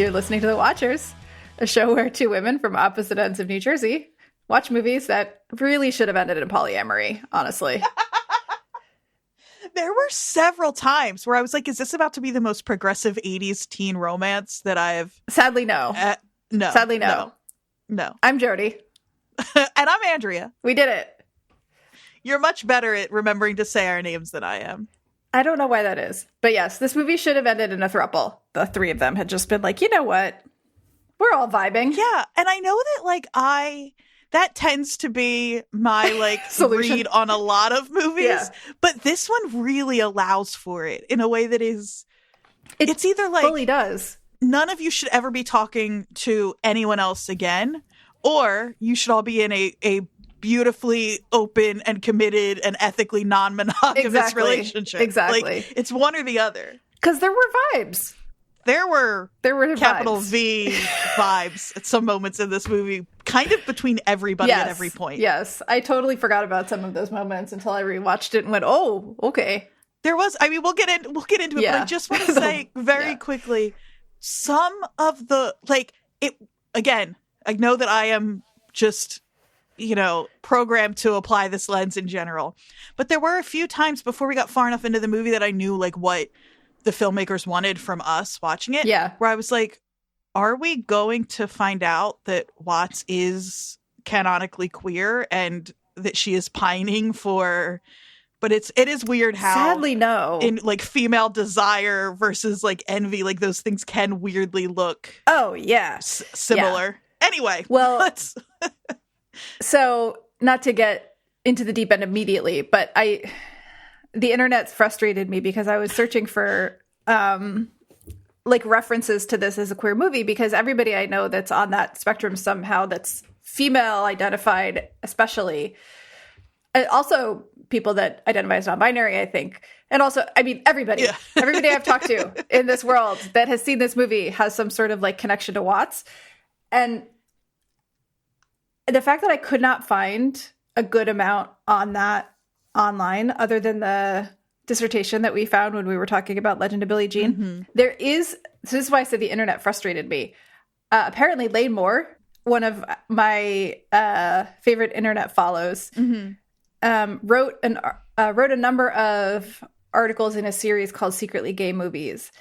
You're listening to The Watchers, a show where two women from opposite ends of New Jersey watch movies that really should have ended in polyamory, honestly. There were several times where I was like, is this about to be the most progressive 80s teen romance that I have? Sadly, no. No. Sadly, no. No. I'm Jodie. And I'm Andrea. We did it. You're much better at remembering to say our names than I am. I don't know why that is. But yes, this movie should have ended in a throuple. The three of them had just been like, you know what? We're all vibing. Yeah. And I know that that tends to be my read on a lot of movies. Yeah. But this one really allows for it in a way that is, it's either like fully does. None of you should ever be talking to anyone else again, or you should all be in a beautifully open and committed and ethically non-monogamous relationship. Exactly. Like, it's one or the other. Because there were vibes. There were capital vibes. V vibes at some moments in this movie, kind of between everybody at every point. Yes. I totally forgot about some of those moments until I rewatched it and went, oh, okay. There was, I mean, we'll get into it, but I just want to say very quickly, some of the, again, I know that I am just, programmed to apply this lens in general. But there were a few times before we got far enough into the movie that I knew what the filmmakers wanted from us watching it. Yeah. Where I was like, are we going to find out that Watts is canonically queer and that she is pining for... But it is weird how... Sadly, no. In female desire versus envy, those things can weirdly look... Oh, yeah. Similar. Yeah. Anyway. Well... let's... So, not to get into the deep end immediately, but the internet's frustrated me because I was searching for references to this as a queer movie, because everybody I know that's on that spectrum somehow, that's female identified especially, and also people that identify as non-binary, I think, and also, I mean, everybody I've talked to in this world that has seen this movie has some sort of connection to Watts. And the fact that I could not find a good amount on that online, other than the dissertation that we found when we were talking about Legend of Billie Jean, so this is why I said the internet frustrated me. Apparently Lane Moore, one of my favorite internet follows, wrote a number of articles in a series called Secretly Gay Movies.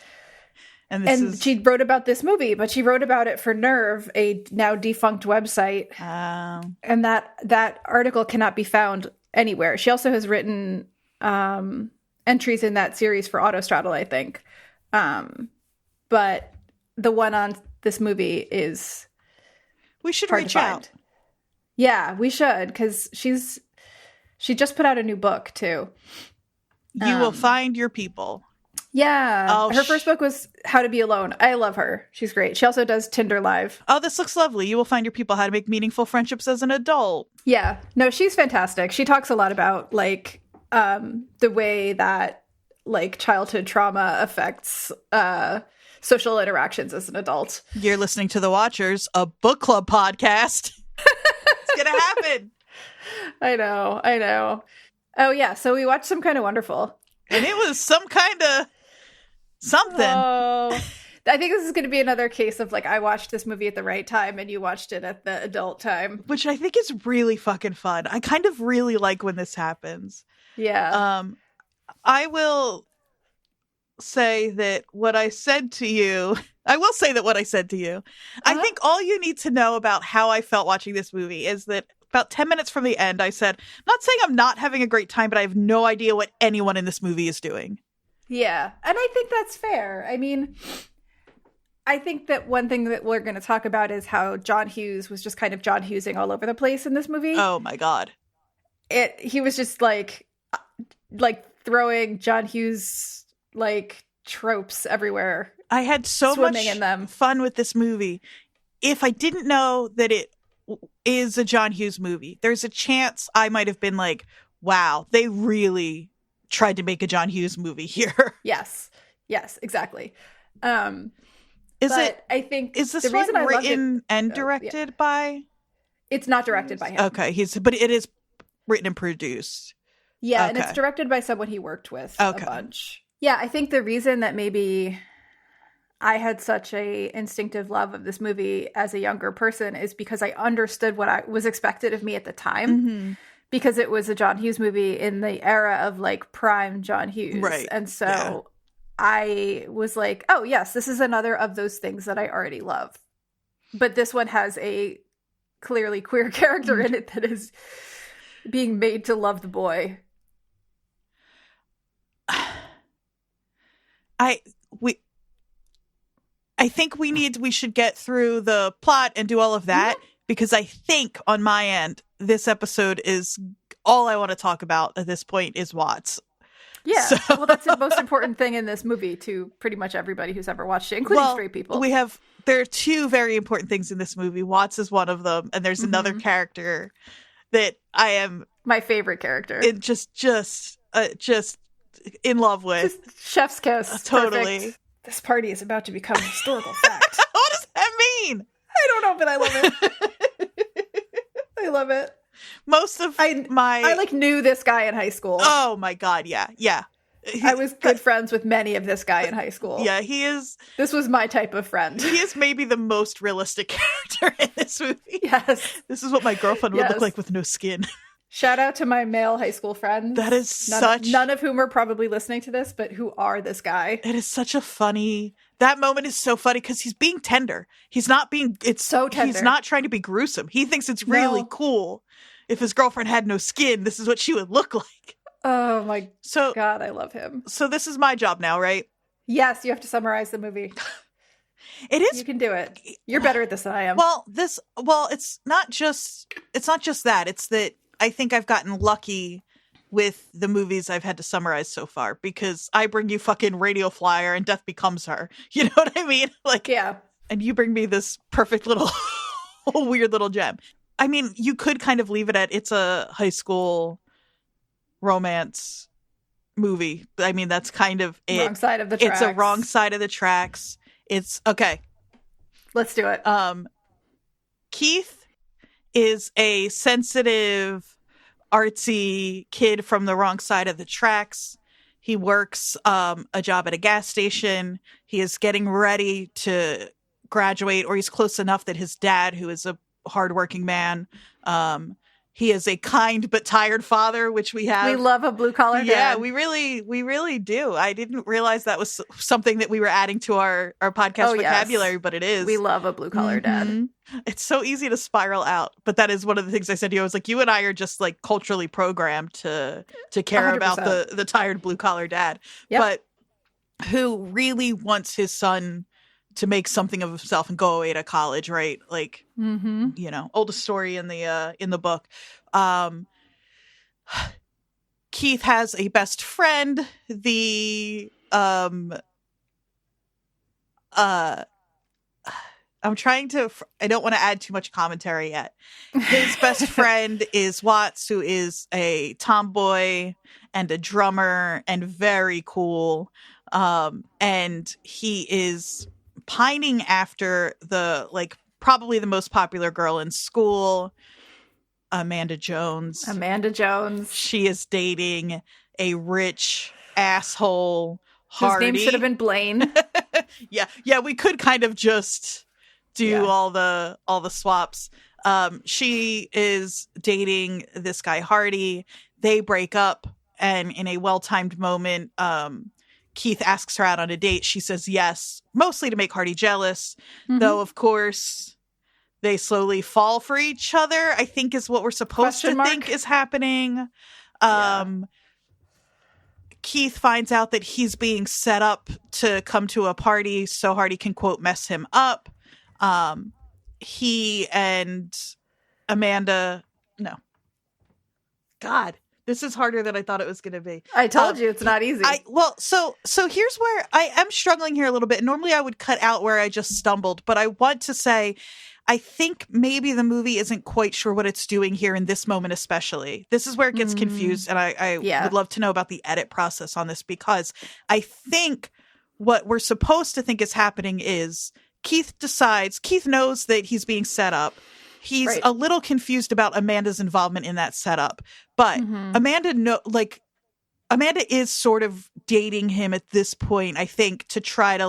And she wrote about this movie, but she wrote about it for Nerve, a now defunct website. And that article cannot be found anywhere. She also has written entries in that series for Autostraddle, I think. But the one on this movie is we should reach out. Yeah, we should, because she just put out a new book too. You will find your people. Yeah. Her first book was How to Be Alone. I love her. She's great. She also does Tinder Live. Oh, this looks lovely. You will find your people, how to make meaningful friendships as an adult. Yeah. No, she's fantastic. She talks a lot about the way that childhood trauma affects social interactions as an adult. You're listening to The Watchers, a book club podcast. It's going to happen. I know. Oh, yeah. So we watched Some Kind of Wonderful. And it was some kind of something. Oh, I think this is going to be another case of I watched this movie at the right time and you watched it at the adult time. Which I think is really fucking fun. I kind of really like when this happens. Yeah. I will say that what I said to you, I think all you need to know about how I felt watching this movie is that about 10 minutes from the end, I said, I'm not saying I'm not having a great time, but I have no idea what anyone in this movie is doing. Yeah. And I think that's fair. I mean, I think that one thing that we're going to talk about is how John Hughes was just kind of John Hughesing all over the place in this movie. Oh my God. He was just throwing John Hughes tropes everywhere. I had so much in them. Fun with this movie. If I didn't know that it is a John Hughes movie, there's a chance I might have been wow, they really tried to make a John Hughes movie here. Yes, exactly. I think is this one written and directed by? It's not directed by him. Okay, but it is written and produced. Yeah, and it's directed by someone he worked with a bunch. Yeah, I think the reason that maybe I had such a instinctive love of this movie as a younger person is because I understood what I was expected of me at the time, because it was a John Hughes movie in the era of like prime John Hughes. Right. And so I was like, oh yes, this is another of those things that I already love. But this one has a clearly queer character in it that is being made to love the boy. I think we should get through the plot and do all of that, because I think on my end, this episode is all I want to talk about at this point is Watts. Yeah, well, that's the most important thing in this movie to pretty much everybody who's ever watched it, including straight people. There are two very important things in this movie. Watts is one of them, and there's another character that I am my favorite character. Just in love with. Just chef's kiss. Totally. Perfect. This party is about to become a historical fact. What does that mean? I don't know, but I love it. I love it. I like knew this guy in high school. Oh my God, yeah. I was good friends with many of this guy in high school. Yeah, he is. This was my type of friend. He is maybe the most realistic character in this movie. Yes. This is what my girlfriend would look like with no skin. Shout out to my male high school friends. That is none of whom are probably listening to this, but who are this guy. It is such a funny. That moment is so funny because he's being tender. He's not being. It's so tender. He's not trying to be gruesome. He thinks it's really cool. If his girlfriend had no skin, this is what she would look like. Oh my God, I love him. So this is my job now, right? Yes, you have to summarize the movie. It is. You can do it. You're better at this than I am. Well, it's not just that. It's that I think I've gotten lucky with the movies I've had to summarize so far, because I bring you fucking Radio Flyer and Death Becomes Her. You know what I mean? Like, yeah. And you bring me this perfect little weird little gem. I mean, you could kind of leave it at it's a high school romance movie. I mean, that's kind of it. Wrong side of the tracks. It's a wrong side of the tracks. It's okay. Let's do it. Keith is a sensitive, artsy kid from the wrong side of the tracks. He works a job at a gas station. He is getting ready to graduate, or he's close enough that his dad, who is a hardworking man, he is a kind but tired father, which we have. We love a blue collar dad. Yeah, we really do. I didn't realize that was something that we were adding to our podcast vocabulary, but it is. We love a blue collar dad. It's so easy to spiral out, but that is one of the things I said to you. I was like, you and I are just like culturally programmed to care 100%. About the tired blue collar dad, but who really wants his son to make something of himself and go away to college, right? Like, you know, oldest story in the book. Keith has a best friend. I'm trying to, I don't want to add too much commentary yet. His best friend is Watts, who is a tomboy and a drummer and very cool. And he is pining after probably the most popular girl in school, Amanda Jones. She is dating a rich asshole Hardy. His name should have been Blaine. Yeah, we could kind of just do all the swaps. She is dating this guy Hardy. They break up, and in a well-timed moment, Keith asks her out on a date. She says yes, mostly to make Hardy jealous, though of course they slowly fall for each other, I think is what we're supposed to think is happening. Keith finds out that he's being set up to come to a party so Hardy can, quote, mess him up. He and Amanda, no. God, this is harder than I thought it was going to be. I told you it's not easy. So here's where I am struggling here a little bit. Normally I would cut out where I just stumbled, but I want to say, I think maybe the movie isn't quite sure what it's doing here in this moment, especially. This is where it gets confused, and I would love to know about the edit process on this, because I think what we're supposed to think is happening is Keith knows that he's being set up. He's a little confused about Amanda's involvement in that setup, but Amanda is sort of dating him at this point, I think, to try to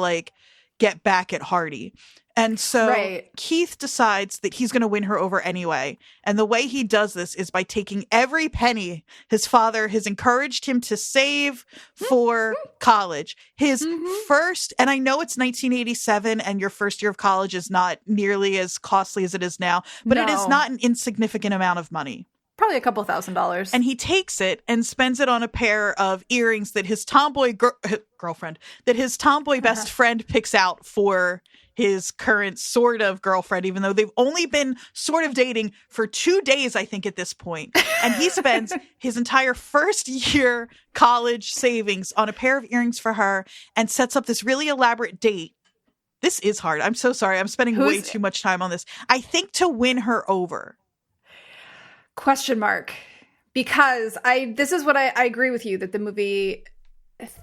get back at Hardy. And so Right. Keith decides that he's going to win her over anyway. And the way he does this is by taking every penny his father has encouraged him to save for college. His first, and I know it's 1987 and your first year of college is not nearly as costly as it is now, but it is not an insignificant amount of money. Probably a couple $1,000s. And he takes it and spends it on a pair of earrings that his tomboy girlfriend, that his tomboy best friend picks out for his current sort of girlfriend, even though they've only been sort of dating for 2 days, I think, at this point. And he spends his entire first year college savings on a pair of earrings for her and sets up this really elaborate date. This is hard. I'm so sorry. I'm spending way too much time on this. I think to win her over. Question mark. Because this is what I agree with you, that the movie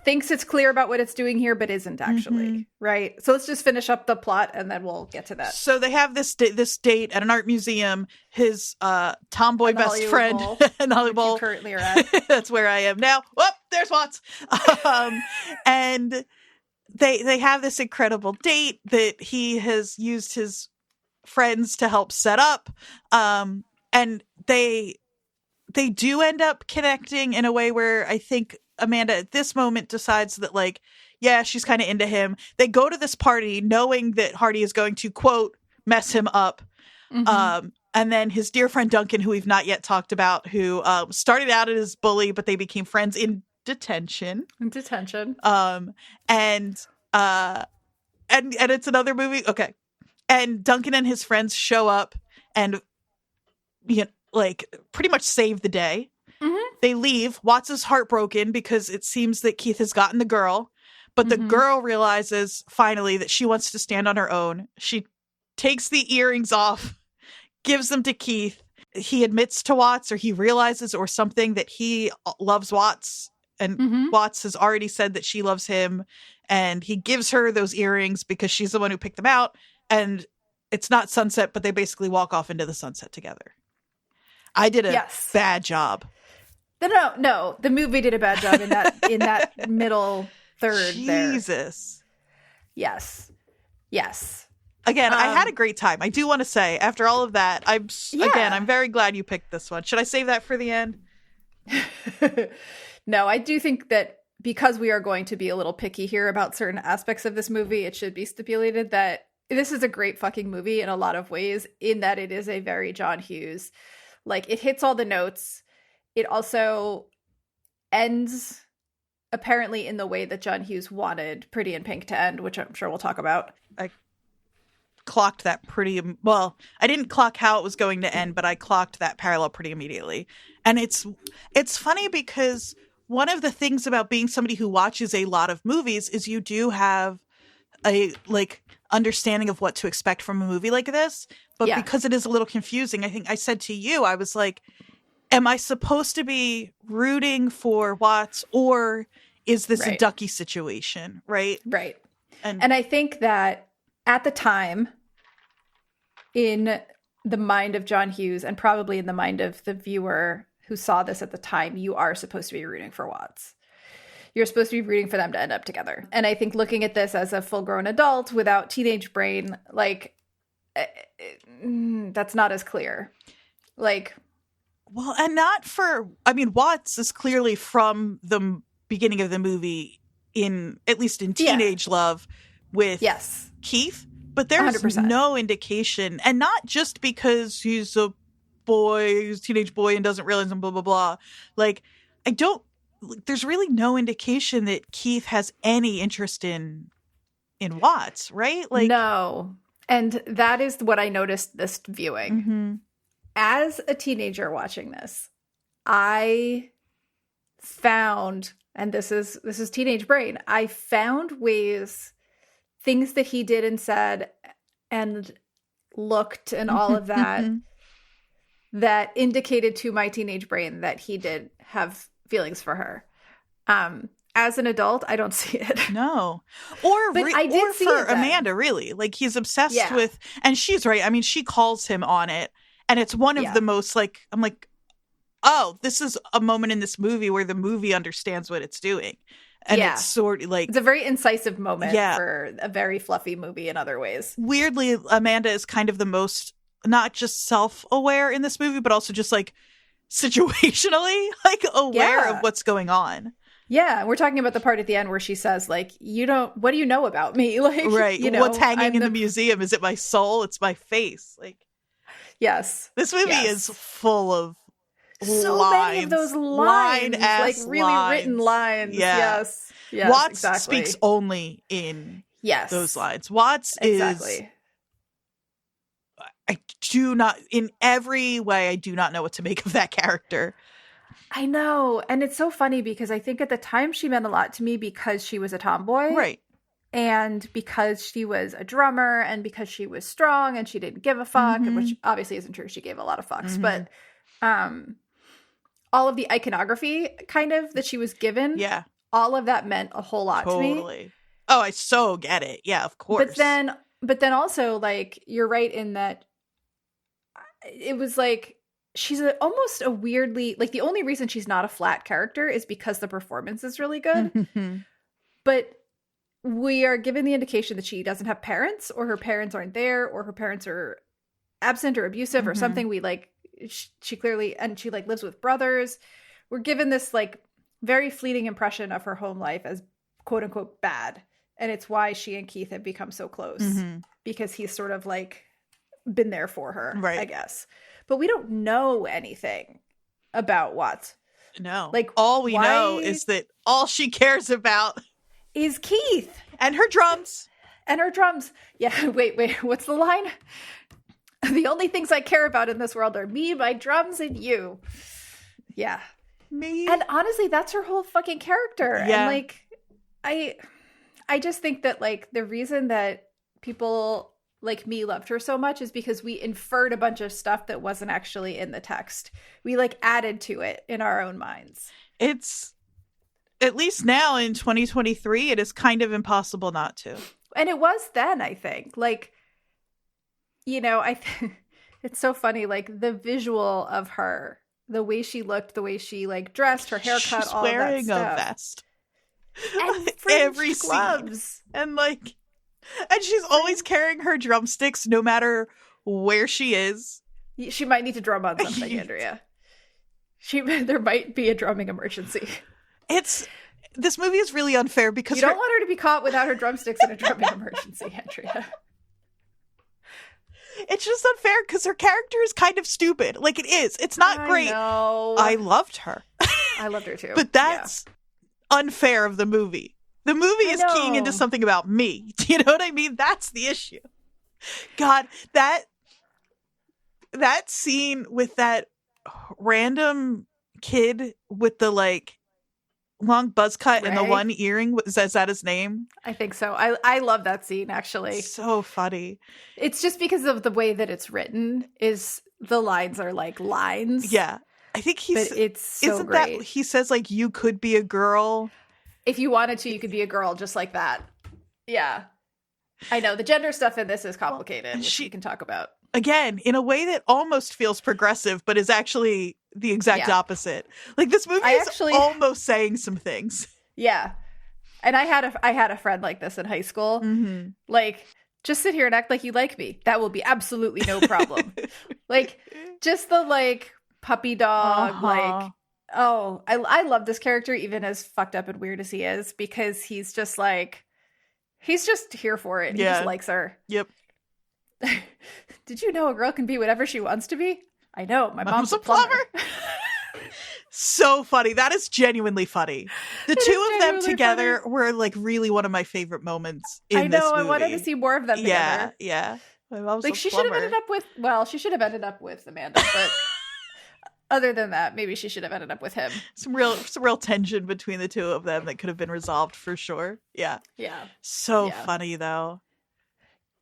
thinks it's clear about what it's doing here, but isn't actually, right? So let's just finish up the plot and then we'll get to that. So they have this date at an art museum. His tomboy best friend in Hollywood Bowl. Currently are at. That's where I am now. Whoop, there's Watts. And they have this incredible date that he has used his friends to help set up. And they do end up connecting in a way where I think Amanda at this moment decides that, like, yeah, she's kind of into him. They go to this party knowing that Hardy is going to, quote, mess him up. And then his dear friend Duncan, who we've not yet talked about, who started out as bully, but they became friends in detention. And it's another movie. Okay. And Duncan and his friends show up and, you know, like, pretty much save the day. They leave. Watts is heartbroken because it seems that Keith has gotten the girl, but the girl realizes finally that she wants to stand on her own. She takes the earrings off, gives them to Keith. He admits to Watts, or he realizes or something, that he loves Watts, and Watts has already said that she loves him, and he gives her those earrings because she's the one who picked them out. And it's not sunset, but they basically walk off into the sunset together. I did a bad job. No. The movie did a bad job in that middle third. Jesus. There. Yes. Again, I had a great time. I do want to say, after all of that, I'm very glad you picked this one. Should I save that for the end? No, I do think that because we are going to be a little picky here about certain aspects of this movie, it should be stipulated that this is a great fucking movie in a lot of ways, in that it is a very John Hughes. Like, it hits all the notes. It also ends apparently in the way that John Hughes wanted Pretty in Pink to end, which I'm sure we'll talk about. I clocked that pretty well. I didn't clock how it was going to end, but I clocked that parallel pretty immediately. And it's funny because one of the things about being somebody who watches a lot of movies is you do have a, like, understanding of what to expect from a movie like this. But because it is a little confusing, I think I said to you, I was like, am I supposed to be rooting for Watts, or is this a Ducky situation? Right. And I think that at the time, in the mind of John Hughes, and probably in the mind of the viewer who saw this at the time, you are supposed to be rooting for Watts. You're supposed to be rooting for them to end up together. And I think looking at this as a full-grown adult without teenage brain, like, that's not as clear. Like, well, and not for, I mean, Watts is clearly from the beginning of the movie at least in teenage love with Keith, but there's 100%. No indication, and not just because he's a teenage boy and doesn't realize and blah, blah, blah. Like, there's really no indication that Keith has any interest in Watts, right? Like, no. And that is what I noticed this viewing. As a teenager watching this, I found, and this is teenage brain, I found things that he did and said and looked and all of that, that indicated to my teenage brain that he did have feelings for her. As an adult, I don't see it. No. Or see for it then. Amanda, really. Like, he's obsessed with, and she's right. I mean, she calls him on it. And it's one of the most, like, I'm like, oh, this is a moment in this movie where the movie understands what it's doing. And it's sort of like... It's a very incisive moment for a very fluffy movie in other ways. Weirdly, Amanda is kind of the most, not just self-aware in this movie, but also just like situationally like aware of what's going on. Yeah, we're talking about the part at the end where she says, like, what do you know about me? Like, right. You know, what's hanging in the museum? Is it my soul? It's my face. Like, yes. This movie is full of so lines. Many of those lines, like really written lines. Yeah. Yes, Watts exactly. speaks only in those lines. Watts is... I do not, in every way, I do not know what to make of that character. I know. And it's so funny because I think at the time she meant a lot to me because she was a tomboy. Right. And because she was a drummer and because she was strong and she didn't give a fuck, which obviously isn't true. She gave a lot of fucks. But all of the iconography kind of that she was given, all of that meant a whole lot to me. Oh, I so get it. Yeah, of course. But then also, like, you're right in that it was like she's almost a weirdly, like, the only reason she's not a flat character is because the performance is really good. But we are given the indication that she doesn't have parents, or her parents aren't there, or her parents are absent or abusive or something. We like, she clearly, and she like lives with brothers. We're given this like very fleeting impression of her home life as quote unquote bad. And it's why she and Keith have become so close, because he's sort of like been there for her, I guess. But we don't know anything about Watts. No. Like, all we know is that all she cares about is Keith. And her drums. And her drums. Yeah, wait, what's the line? The only things I care about in this world are me, my drums, and you. Yeah. Me. And honestly, that's her whole fucking character. Yeah. And like, I just think that like the reason that people like me loved her so much is because we inferred a bunch of stuff that wasn't actually in the text. We like added to it in our own minds. It's, at least now in 2023, it is kind of impossible not to. And it was then, I think. Like, you know, it's so funny, like the visual of her, the way she looked, the way she like dressed, her haircut, she's all of that wearing stuff. a vest. And every gloves. Scene. And she's always carrying her drumsticks no matter where she is. She might need to drum on something, Andrea. There might be a drumming emergency. This movie is really unfair because you don't want her to be caught without her drumsticks in a drumming emergency, Andrea. It's just unfair because her character is kind of stupid. Like, it is. It's not great. Know. I loved her. I loved her too. But that's unfair of the movie. The movie is keying into something about me. Do you know what I mean? That's the issue. God, that scene with that random kid with the like long buzz cut and the one earring, is that his name? I think so. I love that scene, actually. So funny. It's just because of the way that it's written, is the lines are like lines. Yeah. I think it's so great. That he says like, you could be a girl. If you wanted to, you could be a girl just like that. Yeah. I know. The gender stuff in this is complicated, which we can talk about. Again, in a way that almost feels progressive, but is actually the exact opposite. Like, this movie is almost saying some things. Yeah. And I had a friend like this in high school. Like, just sit here and act like you like me. That will be absolutely no problem. Like, just the like puppy dog, like, oh, I love this character, even as fucked up and weird as he is, because he's just like, he's just here for it. He just likes her. Yep. Did you know a girl can be whatever she wants to be? I know. My mom's a plumber. So funny. That is genuinely funny. The two of them together were like really one of my favorite moments in this movie. I wanted to see more of them together. Yeah. My mom's like, she should have ended up with Amanda, but other than that, maybe she should have ended up with him. Some real tension between the two of them that could have been resolved for sure. Yeah. Yeah. So funny though.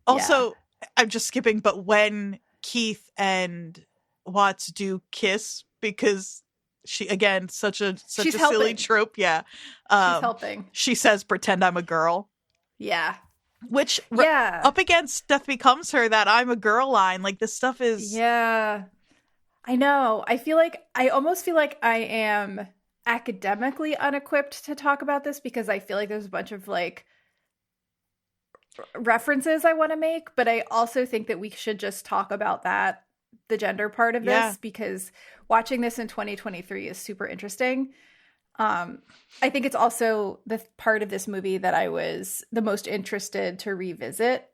Also, I'm just skipping, but when Keith and Watts do kiss, because she, again, such a silly trope. Yeah. She's helping. She says, pretend I'm a girl. Yeah. Which up against Death Becomes Her, that I'm a girl line, like this stuff is. Yeah. I know. I almost feel like I am academically unequipped to talk about this because I feel like there's a bunch of like references I want to make, but I also think that we should just talk about that, the gender part of this, because watching this in 2023 is super interesting. I think it's also the part of this movie that I was the most interested to revisit,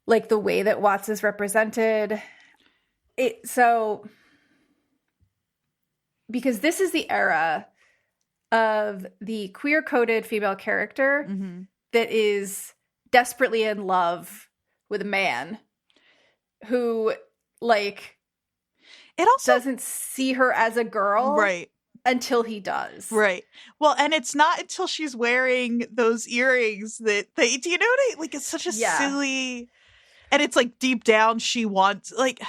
like the way that Watts is represented. Because this is the era of the queer-coded female character that is desperately in love with a man who, like, it also doesn't see her as a girl. Right. Until he does. Right. Well, and it's not until she's wearing those earrings that they, do you know what I, like, it's such a silly, and it's like deep down she wants, like,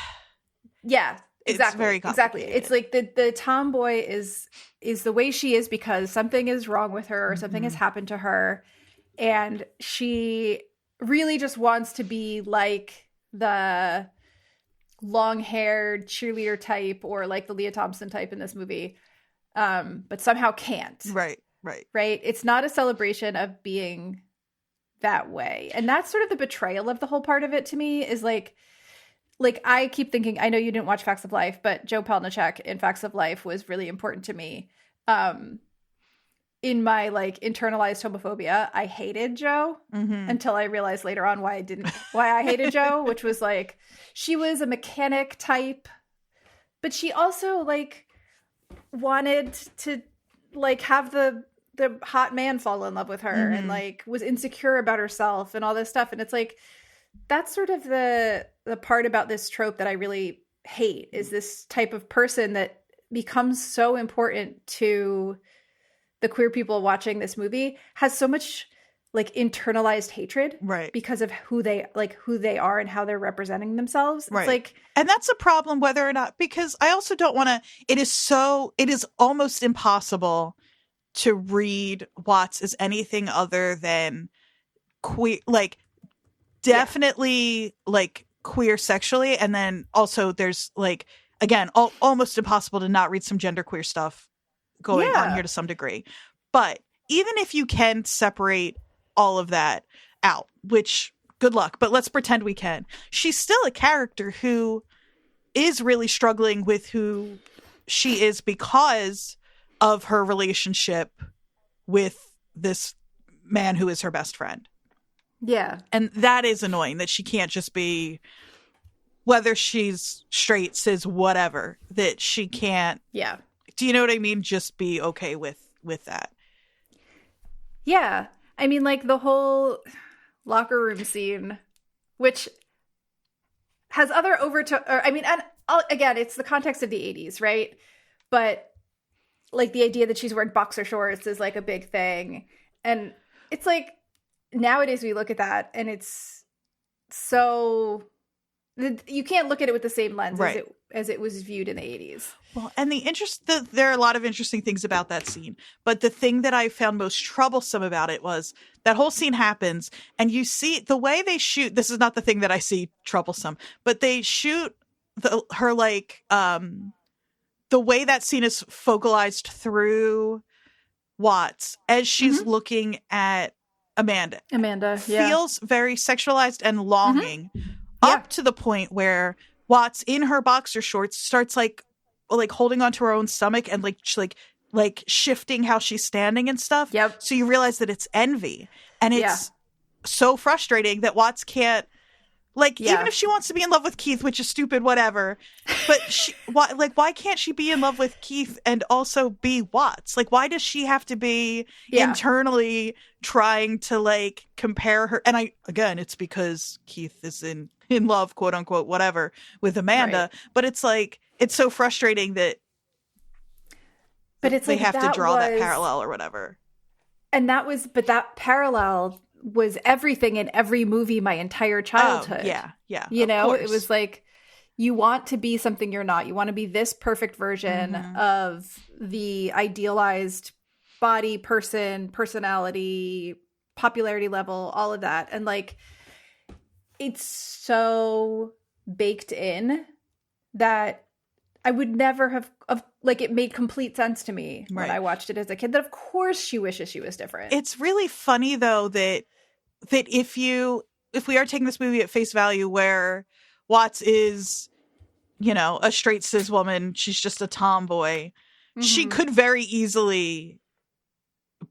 yeah, exactly. It's very complicated. Exactly. It's like the tomboy is the way she is because something is wrong with her or something has happened to her. And she really just wants to be like the long-haired cheerleader type or like the Leah Thompson type in this movie. But somehow can't. Right. It's not a celebration of being that way. And that's sort of the betrayal of the whole part of it to me is like I keep thinking, I know you didn't watch Facts of Life, but Joe Pelnicek in Facts of Life was really important to me. In my like internalized homophobia, I hated Joe until I realized later on why I hated Joe, which was like, she was a mechanic type, but she also like wanted to like have the hot man fall in love with her and like was insecure about herself and all this stuff. And it's like, that's sort of the part about this trope that I really hate is this type of person that becomes so important to the queer people watching this movie has so much like internalized hatred, right? Because of who they are and how they're representing themselves. Right. It's like, and that's a problem whether or not, because I also don't want to, it is almost impossible to read Watts as anything other than queer, like definitely like queer sexually. And then also there's like, again, almost impossible to not read some genderqueer stuff going on here to some degree. But even if you can separate all of that out, which good luck, but let's pretend we can. She's still a character who is really struggling with who she is because of her relationship with this man who is her best friend. Yeah. And that is annoying that she can't just be, whether she's straight, cis, whatever, that she can't. Yeah. Do you know what I mean? Just be okay with that. Yeah. I mean, like the whole locker room scene, which has other again, it's the context of the 80s, right? But like the idea that she's wearing boxer shorts is like a big thing. And it's like nowadays we look at that and it's so, you can't look at it with the same lens as it was viewed in the 80s. Well, and there are a lot of interesting things about that scene. But the thing that I found most troublesome about it was that whole scene happens and you see the way they shoot. This is not the thing that I see troublesome, but they shoot her like, the way that scene is focalized through Watts as she's looking at Amanda feels very sexualized and longing up to the point where Watts in her boxer shorts starts like holding onto her own stomach and like shifting how she's standing and stuff. Yep. So you realize that it's envy, and it's so frustrating that Watts can't, like, even if she wants to be in love with Keith, which is stupid, whatever, but why can't she be in love with Keith and also be Watts? Like, why does she have to be internally trying to like compare her? And it's because Keith is in love, quote unquote, whatever, with Amanda. Right. But it's like, it's so frustrating that they have to draw that parallel or whatever. And that parallel was everything in every movie my entire childhood. Yeah. You know, it was like, you want to be something you're not. You want to be this perfect version of the idealized body, person, personality, popularity level, all of that. And like, it's so baked in that I would never have like, it made complete sense to me when I watched it as a kid that of course she wishes she was different. It's really funny though that if we are taking this movie at face value where Watts is, you know, a straight cis woman, she's just a tomboy, she could very easily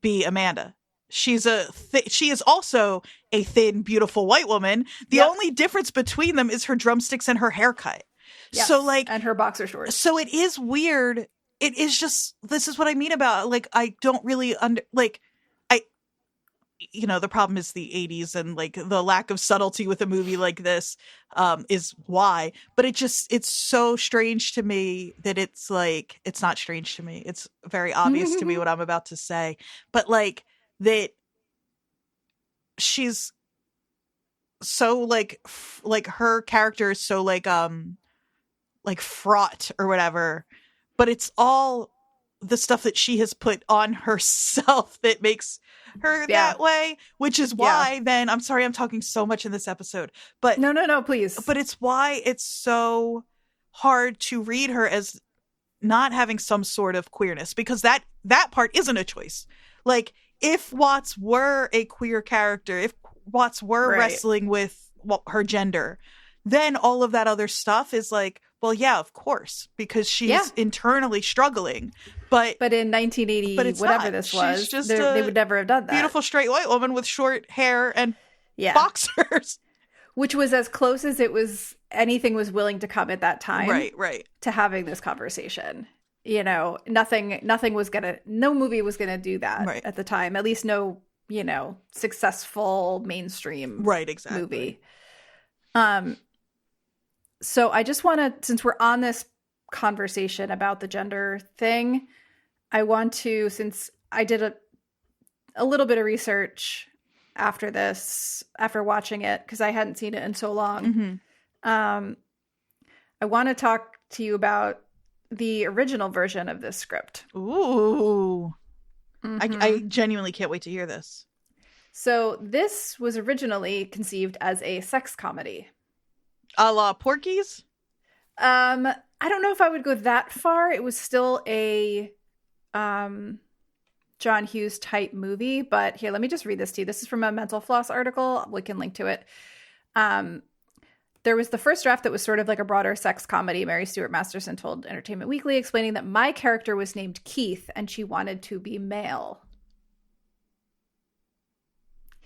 be Amanda. She is also a thin, beautiful white woman. The only difference between them is her drumsticks and her haircut. Yes, so like, and her boxer shorts. So it is weird. It is just, this is what I mean about, like, I don't really you know, the problem is the 80s and like the lack of subtlety with a movie like this is why. But it's so strange to me that it's like, it's not strange to me. It's very obvious to me what I'm about to say. But like, that she's so like her character is so like fraught or whatever, but it's all the stuff that she has put on herself that makes her that way, which is why then, I'm sorry I'm talking so much in this episode, but no please, but it's why it's so hard to read her as not having some sort of queerness, because that part isn't a choice. Like, if Watts were a queer character, if Watts were wrestling with her gender, then all of that other stuff is like, well, yeah, of course, because she's internally struggling. But in 1980, whatever this was, just they would never have done that. Beautiful straight white woman with short hair and boxers. Which was as close as anything was willing to come at that time. Right. To having this conversation. You know, no movie was gonna do that at the time. At least no, you know, successful mainstream movie. So I just want to, since we're on this conversation about the gender thing, I want to, since I did a little bit of research after watching it, because I hadn't seen it in so long. I want to talk to you about the original version of this script. Ooh. I genuinely can't wait to hear this. So this was originally conceived as a sex comedy. A la Porky's? I don't know if I would go that far. It was still a John Hughes type movie, but here, let me just read this to you. This is from a Mental Floss article. We can link to it. There was the first draft that was sort of like a broader sex comedy. Mary Stuart Masterson told Entertainment Weekly, explaining that my character was named Keith and she wanted to be male.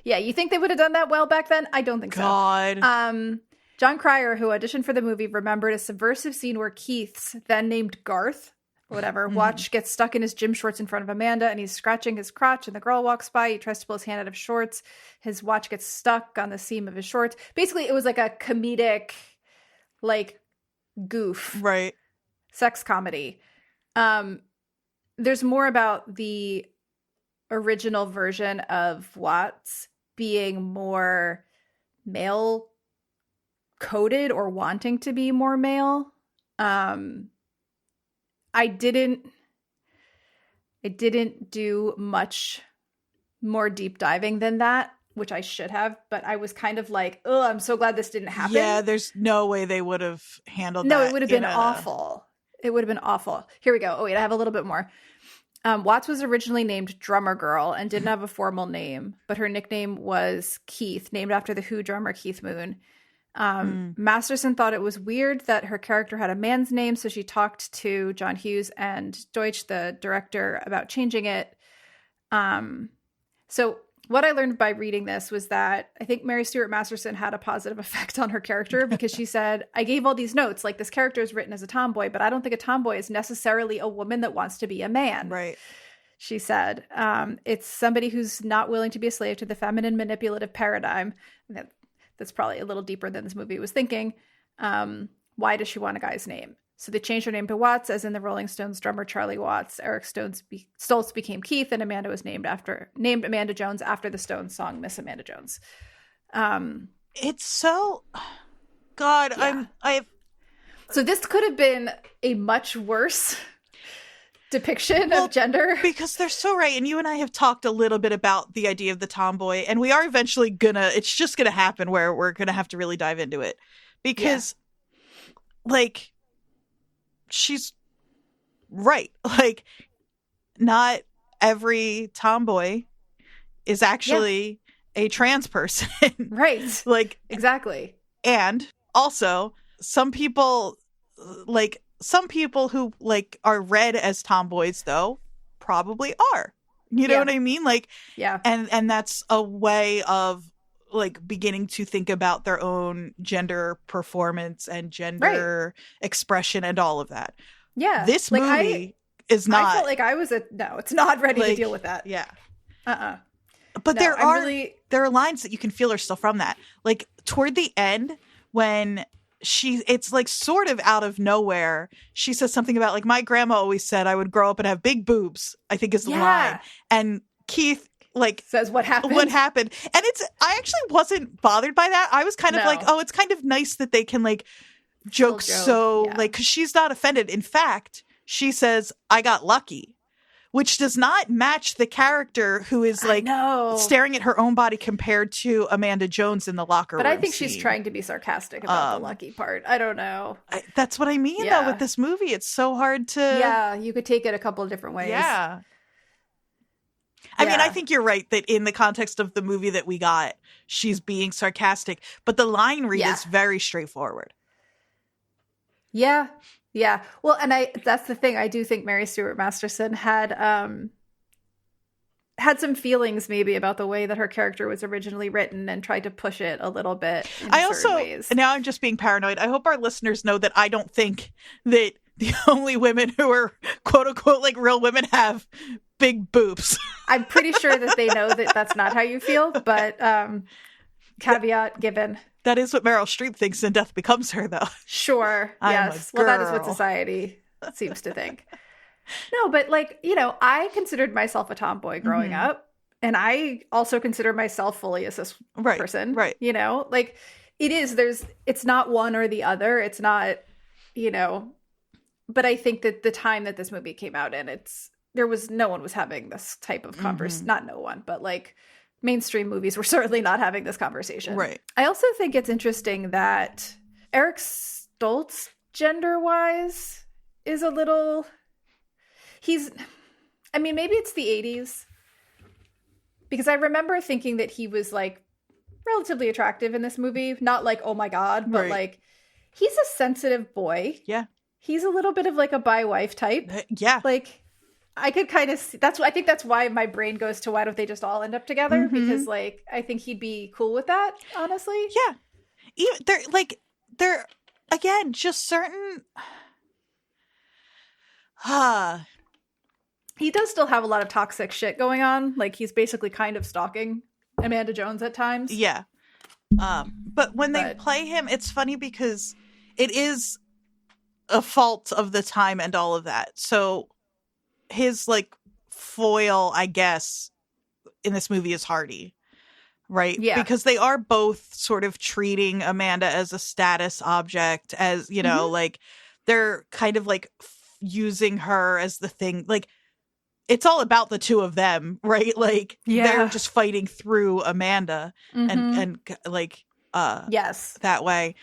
Yeah, you think they would have done that well back then? I don't think so. John Cryer, who auditioned for the movie, remembered a subversive scene where Keith's, then named Garth, watch gets stuck in his gym shorts in front of Amanda, and he's scratching his crotch, and the girl walks by. He tries to pull his hand out of shorts. His watch gets stuck on the seam of his shorts. Basically, it was like a comedic, like, goof. Right. Sex comedy. There's more about the original version of Watts being more male coded or wanting to be more male. I didn't do much more deep diving than that, which I should have, but I was kind of like, oh, I'm so glad this didn't happen. Yeah, there's no way they would have handled that. No, it would have been awful. It would have been awful. Here we go. Oh, wait, I have a little bit more. Watts was originally named Drummer Girl and didn't have a formal name, but her nickname was Keith, named after the Who drummer Keith Moon. Masterson thought it was weird that her character had a man's name, so she talked to John Hughes and Deutsch, the director, about changing it. So what I learned by reading this was that I think Mary Stuart Masterson had a positive effect on her character, because she said, I gave all these notes, like, this character is written as a tomboy, but I don't think a tomboy is necessarily a woman that wants to be a man. Right. She said, it's somebody who's not willing to be a slave to the feminine manipulative paradigm. That's probably a little deeper than this movie was thinking. Why does she want a guy's name? So they changed her name to Watts, as in the Rolling Stones drummer Charlie Watts. Eric Stoltz became Keith, and Amanda was named Amanda Jones after the Stones song Miss Amanda Jones. It's so, God, yeah. So this could have been a much worse depiction of gender, because they're so right. And you and I have talked a little bit about the idea of the tomboy, and we are eventually it's just gonna happen where we're gonna have to really dive into it, because like, she's right. Like, not every tomboy is actually a trans person. Right. Like, exactly. And also, some people who like are read as tomboys, though, probably are. You know what I mean? Like, yeah. And that's a way of like beginning to think about their own gender performance and gender expression and all of that. Yeah. This movie is not. I felt like I was no, it's not ready to deal with that. Yeah. No, But there are lines that you can feel are still from that. Like toward the end when it's like sort of out of nowhere. She says something about like, my grandma always said I would grow up and have big boobs, I think is the line. And Keith like says what happened. And I actually wasn't bothered by that. I was kind of like, oh, it's kind of nice that they can like joke. Like, cause she's not offended. In fact, she says, I got lucky. Which does not match the character who is like staring at her own body compared to Amanda Jones in the locker room. But I think she's trying to be sarcastic about the lucky part. I don't know. That's what I mean, though, with this movie. It's so hard to... Yeah, you could take it a couple of different ways. Yeah. I mean, I think you're right that in the context of the movie that we got, she's being sarcastic. But the line read is very straightforward. Yeah. Yeah. Well, and that's the thing. I do think Mary Stuart Masterson had some feelings maybe about the way that her character was originally written and tried to push it a little bit in certain ways. Now I'm just being paranoid. I hope our listeners know that I don't think that the only women who are quote unquote like real women have big boobs. I'm pretty sure that they know that that's not how you feel, but caveat given. That is what Meryl Streep thinks in Death Becomes Her, though. Sure. Yes. Well, that is what society seems to think. No, but like, you know, I considered myself a tomboy growing up, and I also consider myself fully a cis person. Right. You know, like it's not one or the other. It's not, you know, but I think that the time that this movie came out in, no one was having this type of conversation. Not no one, but like, mainstream movies were certainly not having this conversation. Right. I also think it's interesting that Eric Stoltz, gender-wise, is a little... maybe it's the 80s. Because I remember thinking that he was, like, relatively attractive in this movie. Not like, oh my God, but like, he's a sensitive boy. Yeah. He's a little bit of, like, a bi-wife type. Yeah. Like... I could kind of see, I think that's why my brain goes to why don't they just all end up together? Because like I think he'd be cool with that, honestly. Yeah. Even they're again just certain he does still have a lot of toxic shit going on. Like he's basically kind of stalking Amanda Jones at times. Yeah. But when they play him, it's funny because it is a fault of the time and all of that. So his like foil, I guess, in this movie is Hardy, right? Yeah. Because they are both sort of treating Amanda as a status object, as, you know, like they're kind of like using her as the thing. Like it's all about the two of them, right? Like they're just fighting through Amanda and like, yes, that way.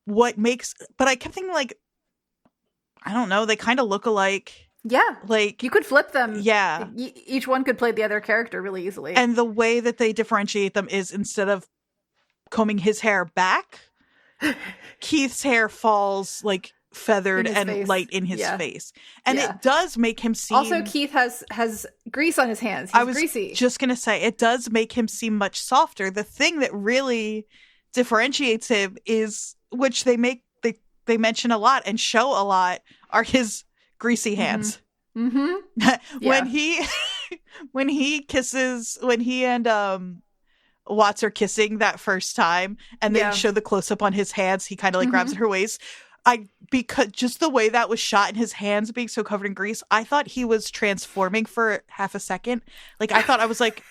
But I kept thinking like, I don't know, they kind of look alike. Yeah. Like you could flip them. Yeah. Each one could play the other character really easily. And the way that they differentiate them is instead of combing his hair back, Keith's hair falls like feathered and face. Light in his face. And it does make him seem... Also, Keith has grease on his hands. He's greasy. I was just going to say, it does make him seem much softer. The thing that really differentiates him is, which they mention a lot and show a lot, are his greasy hands. When he and Watts are kissing that first time and they show the close-up on his hands, he kind of like grabs at her waist. Because just the way that was shot and his hands being so covered in grease, I thought he was transforming for half a second. Like I thought, I was like,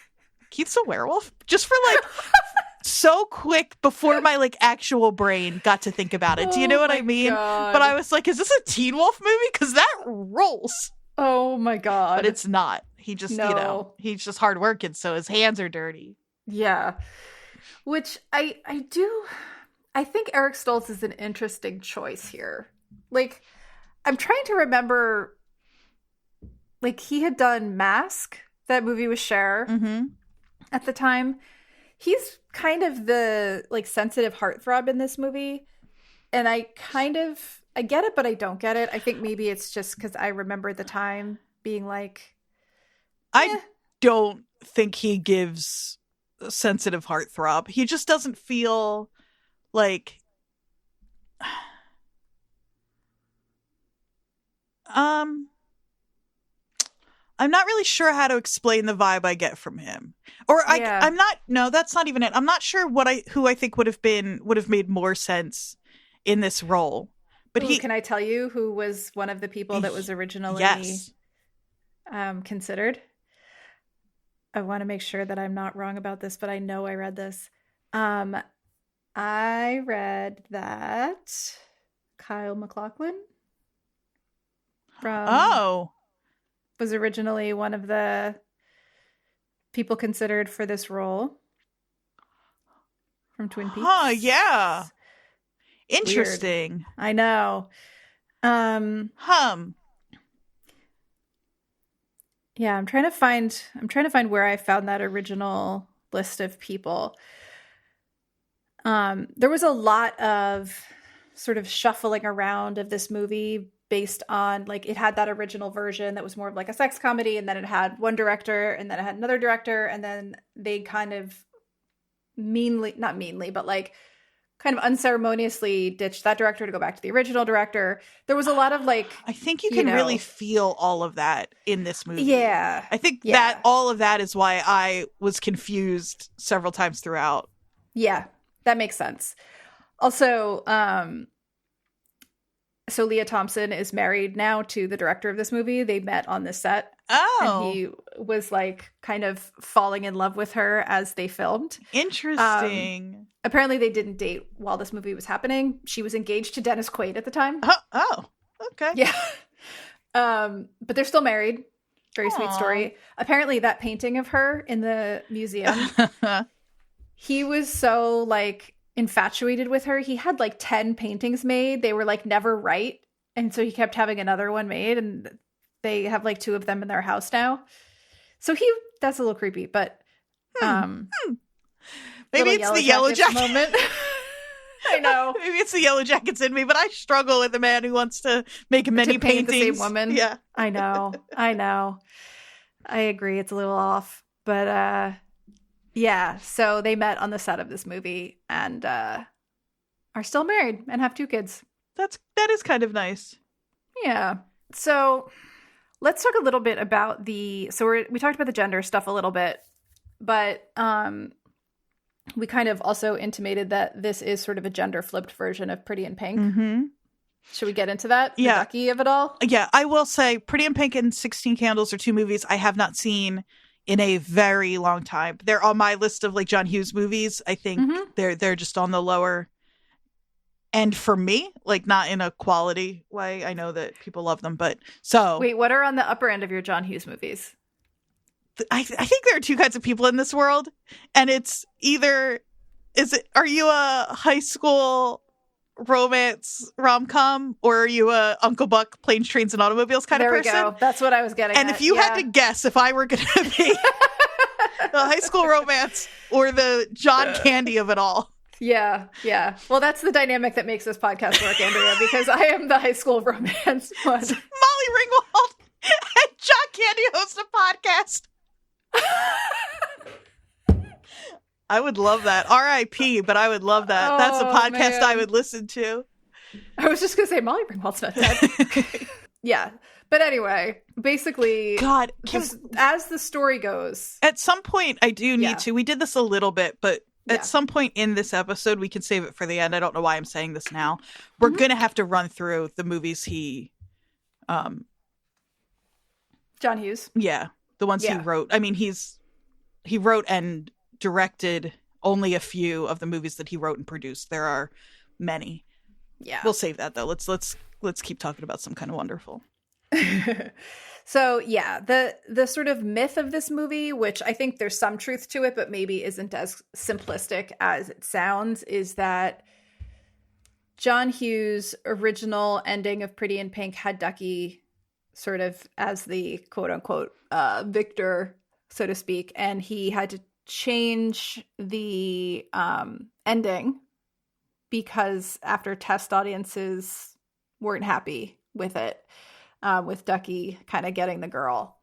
Keith's a werewolf? Just for like so quick before my like actual brain got to think about it. Do you know what I mean? God. But I was like, is this a Teen Wolf movie? Because that rolls. Oh my God. But it's not. He just, you know, he's just hard working, so his hands are dirty. Yeah. Which I think Eric Stoltz is an interesting choice here. Like, I'm trying to remember, like, he had done Mask. That movie with Cher at the time. He's kind of the, like, sensitive heartthrob in this movie. And I get it, but I don't get it. I think maybe it's just because I remember at the time being like, I don't think he gives a sensitive heartthrob. He just doesn't feel like... I'm not really sure how to explain the vibe I get from him. I'm not, no, that's not even it. I'm not sure who I think would have made more sense in this role. But can I tell you who was one of the people that was originally considered? I want to make sure that I'm not wrong about this, but I know I read this. I read that Kyle MacLachlan was originally one of the people considered for this role from Twin Peaks. Oh, yeah. Interesting. Weird. I know. Yeah, I'm trying to find where I found that original list of people. There was a lot of sort of shuffling around of this movie based on, like, it had that original version that was more of like a sex comedy, and then it had one director, and then it had another director, and then they kind of not meanly, but like kind of unceremoniously ditched that director to go back to the original director. There was a lot of, like, I think you can really feel all of that in this movie. Yeah. I think that all of that is why I was confused several times throughout. Yeah, that makes sense. Also, so Leah Thompson is married now to the director of this movie. They met on the set. Oh. And he was, like, kind of falling in love with her as they filmed. Interesting. Apparently they didn't date while this movie was happening. She was engaged to Dennis Quaid at the time. Oh, okay. Yeah. But they're still married. Very sweet story. Apparently that painting of her in the museum, he was so, like, infatuated with her. He had like 10 paintings made. They were, like, never right. And so he kept having another one made, and they have, like, 2 of them in their house now. So that's a little creepy, but maybe it's the Yellowjackets moment. I know. Maybe it's the Yellowjackets in me, but I struggle with a man who wants to make many paintings. The same woman. Yeah. I know. I agree. It's a little off, but yeah, so they met on the set of this movie and are still married and have 2 kids. That is kind of nice. Yeah. So let's talk a little bit about we talked about the gender stuff a little bit, but we kind of also intimated that this is sort of a gender flipped version of Pretty in Pink. Mm-hmm. Should we get into that? Yeah. The Ducky of it all? Yeah, I will say Pretty in Pink and 16 Candles are 2 movies I have not seen in a very long time. They're on my list of, like, John Hughes movies. I think they're just on the lower end for me, like, not in a quality way. I know that people love them, but so wait, what are on the upper end of your John Hughes movies? I think there are 2 kinds of people in this world, and it's either are you a high school romance rom-com, or are you a Uncle Buck planes, trains, and automobiles kind of person? There we go. That's what I was getting at. And if you had to guess if I were going to be the high school romance or the John Candy of it all. Yeah. Well, that's the dynamic that makes this podcast work, Andrea, because I am the high school romance one. Molly Ringwald and John Candy host a podcast. I would love that. R.I.P., but I would love that. That's a podcast I would listen to. I was just going to say Molly Ringwald's not dead. Yeah. But anyway, basically, God, as the story goes. At some point, I do need to. We did this a little bit, but at some point in this episode, we can save it for the end. I don't know why I'm saying this now. We're going to have to run through the movies he... John Hughes? Yeah. The ones he wrote. I mean, he wrote and directed only a few of the movies that he wrote and produced. There are many. Yeah. We'll save that, though. Let's keep talking about Some Kind of Wonderful. So, yeah, the sort of myth of this movie, which I think there's some truth to it, but maybe isn't as simplistic as it sounds, is that John Hughes' original ending of Pretty in Pink had Ducky sort of as the quote unquote victor, so to speak, and he had to change the ending because after test audiences weren't happy with it, with Ducky kind of getting the girl.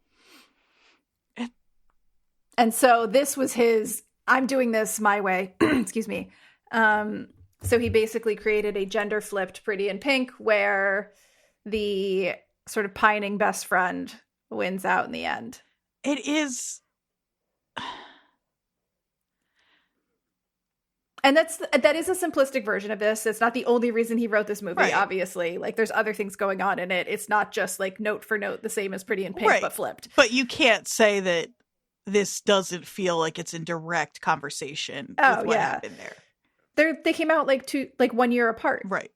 And so this was his, I'm doing this my way, excuse me. So he basically created a gender flipped Pretty in Pink where the sort of pining best friend wins out in the end. It is. And that is a simplistic version of this. It's not the only reason he wrote this movie, right. Obviously. Like, there's other things going on in it. It's not just, like, note for note the same as Pretty in Pink, right. But flipped. But you can't say that this doesn't feel like it's in direct conversation with what happened there. They came out, like, 1 year apart. Right.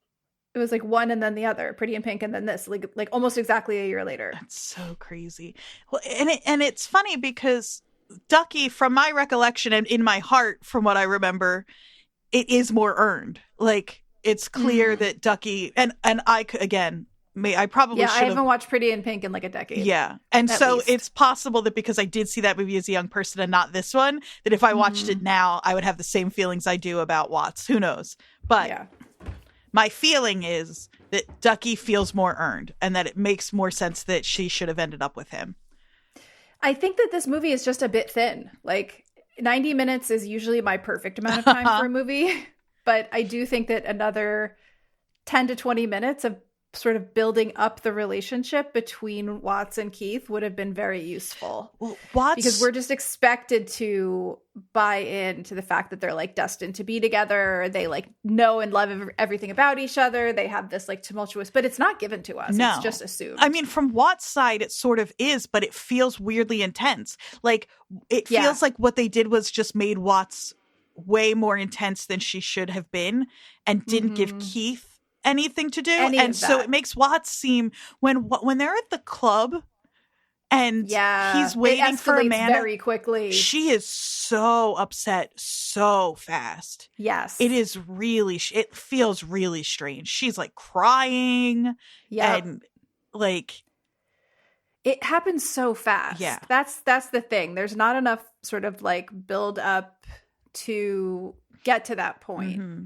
It was, like, one and then the other. Pretty in Pink and then this. Like almost exactly a year later. That's so crazy. Well, and it's funny because Ducky, from my recollection and in my heart, from what I remember, it is more earned. Like, it's clear that Ducky and I again, I probably should have. I haven't watched Pretty in Pink in like a decade. Yeah, and so it's possible that because I did see that movie as a young person and not this one, that if I watched it now, I would have the same feelings I do about Watts. Who knows? But my feeling is that Ducky feels more earned, and that it makes more sense that she should have ended up with him. I think that this movie is just a bit thin. Like, 90 minutes is usually my perfect amount of time for a movie, but I do think that another 10 to 20 minutes of sort of building up the relationship between Watts and Keith would have been very useful. Well, because we're just expected to buy into the fact that they're like destined to be together. They like know and love everything about each other. They have this like tumultuous, but it's not given to us. No. It's just assumed. I mean, from Watts' side, it sort of is, but it feels weirdly intense. Like, it feels like what they did was just made Watts way more intense than she should have been and didn't give Keith anything to do. And so it makes Watts seem, when they're at the club and he's waiting for Amanda very quickly, she is so upset so fast. Yes. It is really, it feels really strange. She's like crying and like, it happens so fast. Yeah. That's the thing. There's not enough sort of like build up to get to that point. Mm-hmm.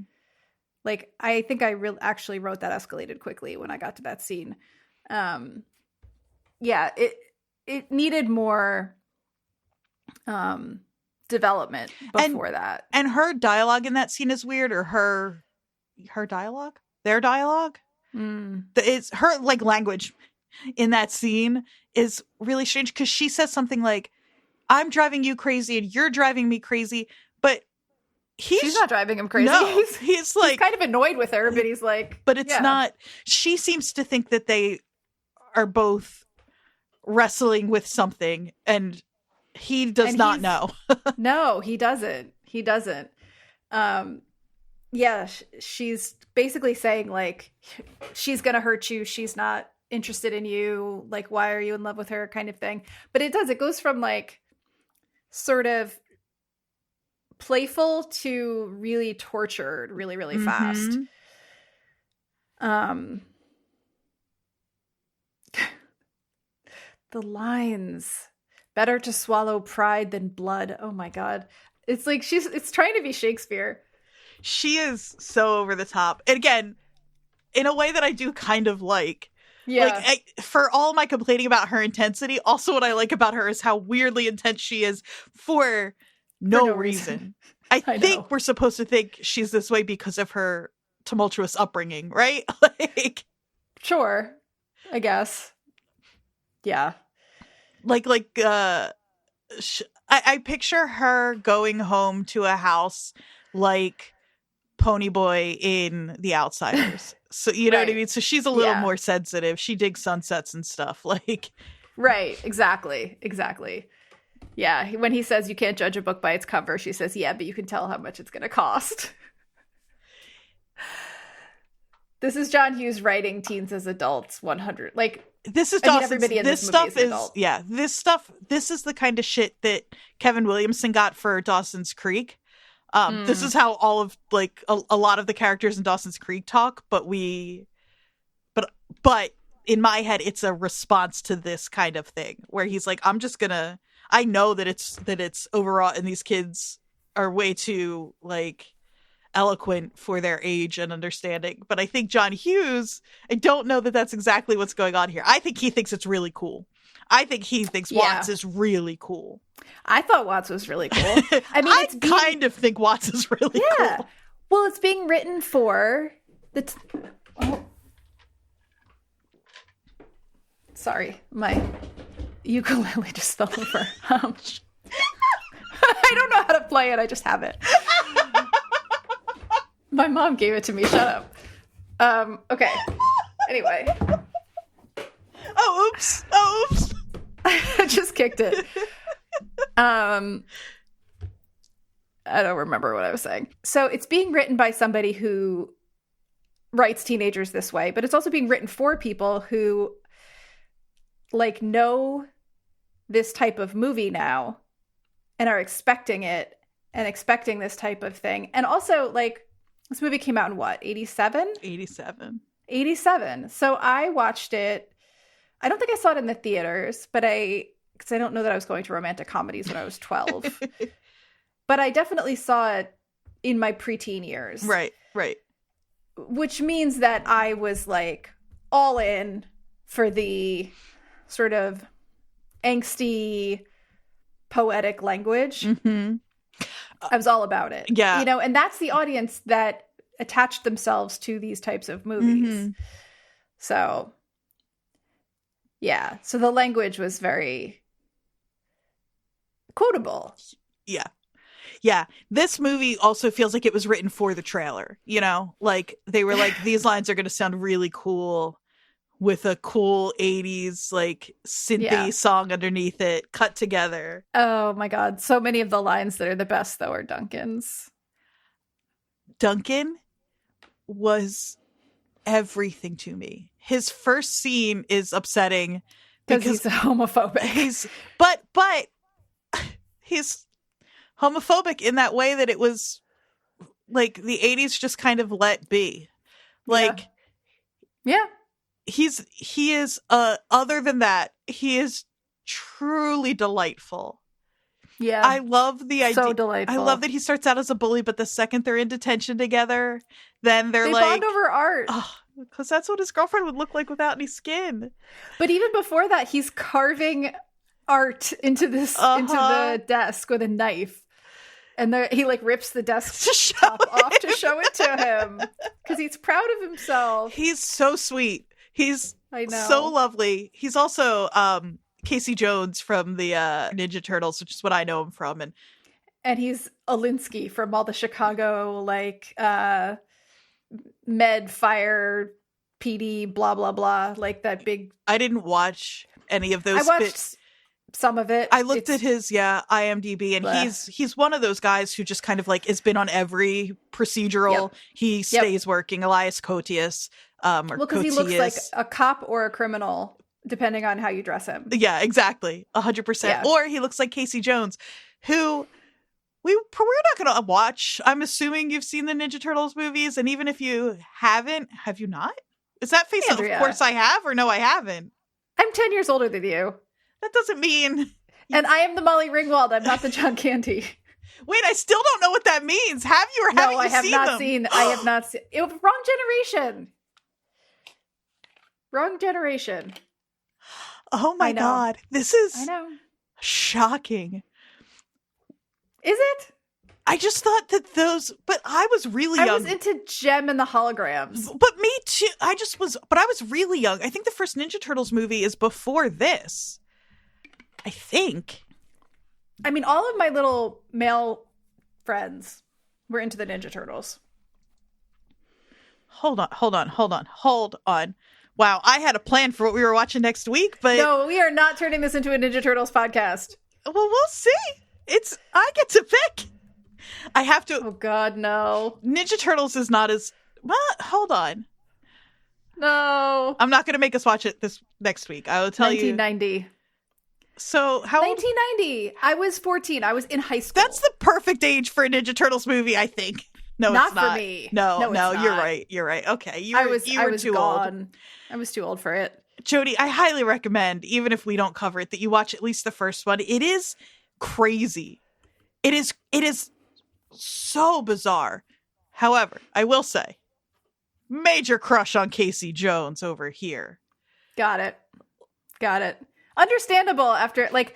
Like, I think I actually wrote that escalated quickly when I got to that scene. It needed more development before that. And her dialogue in that scene is weird, or her dialogue? Their dialogue? It's her, like, language in that scene is really strange because she says something like, I'm driving you crazy and you're driving me crazy, but she's not driving him crazy. No, he's like, he's kind of annoyed with her, but he's like, but it's not. She seems to think that they are both wrestling with something, and he does not know. No, he doesn't. He doesn't. She's basically saying like, she's gonna hurt you. She's not interested in you. Like, why are you in love with her? Kind of thing. But it goes from like sort of playful to really tortured really, really fast. The lines, better to swallow pride than blood. Oh my God. It's like it's trying to be Shakespeare. She is so over the top. And again, in a way that I do kind of like. Yeah. Like, for all my complaining about her intensity, also what I like about her is how weirdly intense she is for no reason. I think we're supposed to think she's this way because of her tumultuous upbringing, right? Like, sure, I guess. Yeah. I picture her going home to a house like Ponyboy in The Outsiders. So, you know what I mean? So she's a little more sensitive. She digs sunsets and stuff. Like, right. Exactly. Yeah, when he says you can't judge a book by its cover, she says, yeah, but you can tell how much it's going to cost. This is John Hughes writing teens as adults 100. Like, this is everybody in this stuff is adult. This is the kind of shit that Kevin Williamson got for Dawson's Creek. This is how all of like a lot of the characters in Dawson's Creek talk, but in my head it's a response to this kind of thing where he's like, I know that it's overwrought and these kids are way too like eloquent for their age and understanding. But I think John Hughes, I don't know that that's exactly what's going on here. I think he thinks it's really cool. I think he thinks Watts is really cool. I thought Watts was really cool. I mean, kind of think Watts is really cool. Well, it's being written for the sorry, my ukulele just fell over. I don't know how to play it. I just have it. My mom gave it to me. Shut up. Okay. Anyway. Oh, oops. I just kicked it. I don't remember what I was saying. So it's being written by somebody who writes teenagers this way, but it's also being written for people who like know this type of movie now and are expecting it and expecting this type of thing. And also like this movie came out in what, 87? 87. So I watched it. I don't think I saw it in the theaters, but because I don't know that I was going to romantic comedies when I was 12. But I definitely saw it in my preteen years. Right. Which means that I was like all in for the sort of angsty, poetic language. Mm-hmm. I was all about it. Yeah. You know, and that's the audience that attached themselves to these types of movies. Mm-hmm. So, yeah. So the language was very quotable. Yeah. Yeah. This movie also feels like it was written for the trailer, you know? Like, they were like, these lines are going to sound really cool with a cool 80s, like, synthy song underneath it, cut together. Oh, my God. So many of the lines that are the best, though, are Duncan's. Duncan was everything to me. His first scene is upsetting because he's homophobic. But he's homophobic in that way that it was like the 80s just kind of let be. Like, yeah. He is other than that, he is truly delightful. Yeah. I love the idea. So delightful. I love that he starts out as a bully, but the second they're in detention together, then they like bond over art. Because that's what his girlfriend would look like without any skin. But even before that, he's carving art into the desk with a knife. And he like rips the desk top off to show it to him. Because he's proud of himself. He's so sweet. I know. So lovely. He's also Casey Jones from the Ninja Turtles, which is what I know him from. And he's Alinsky from all the Chicago, like, med, fire, PD, blah, blah, blah. Like that big... I didn't watch any of those. I watched some of it. I looked at his, IMDb, and he's one of those guys who just kind of like has been on every procedural. Yep. He stays working. Elias Koteas. Because he looks like a cop or a criminal, depending on how you dress him. Yeah, exactly. 100%. Yeah. Or he looks like Casey Jones, who we're not going to watch. I'm assuming you've seen the Ninja Turtles movies, and even if you haven't, have you not? Is that face? Andrea. Of course I have, or no, I haven't. I'm 10 years older than you. That doesn't mean... And I am the Molly Ringwald. I'm not the John Candy. Wait, I still don't know what that means. Have you or haven't you seen them? I have not seen... Wrong generation. Wrong generation. Oh my God. This is I know. Shocking. Is it? I just thought that but I was really young. I was into Gem and the Holograms. But me too. I was really young. I think the first Ninja Turtles movie is before this. I think. I mean, all of my little male friends were into the Ninja Turtles. Hold on. Wow, I had a plan for what we were watching next week, but... No, we are not turning this into a Ninja Turtles podcast. Well, we'll see. I get to pick. I have to... Oh, God, no. Ninja Turtles is not as... Well, hold on. No. I'm not going to make us watch it this next week. I will tell 1990. So how 1990. I was 14. I was in high school. That's the perfect age for a Ninja Turtles movie, I think. No, not it's not. For me. No, you're right. You're right. Okay. You were too gone. old. I was too old for it. Jodie, I highly recommend, even if we don't cover it, that you watch at least the first one. It is crazy. It is so bizarre. However, I will say, major crush on Casey Jones over here. Got it. Understandable after, like,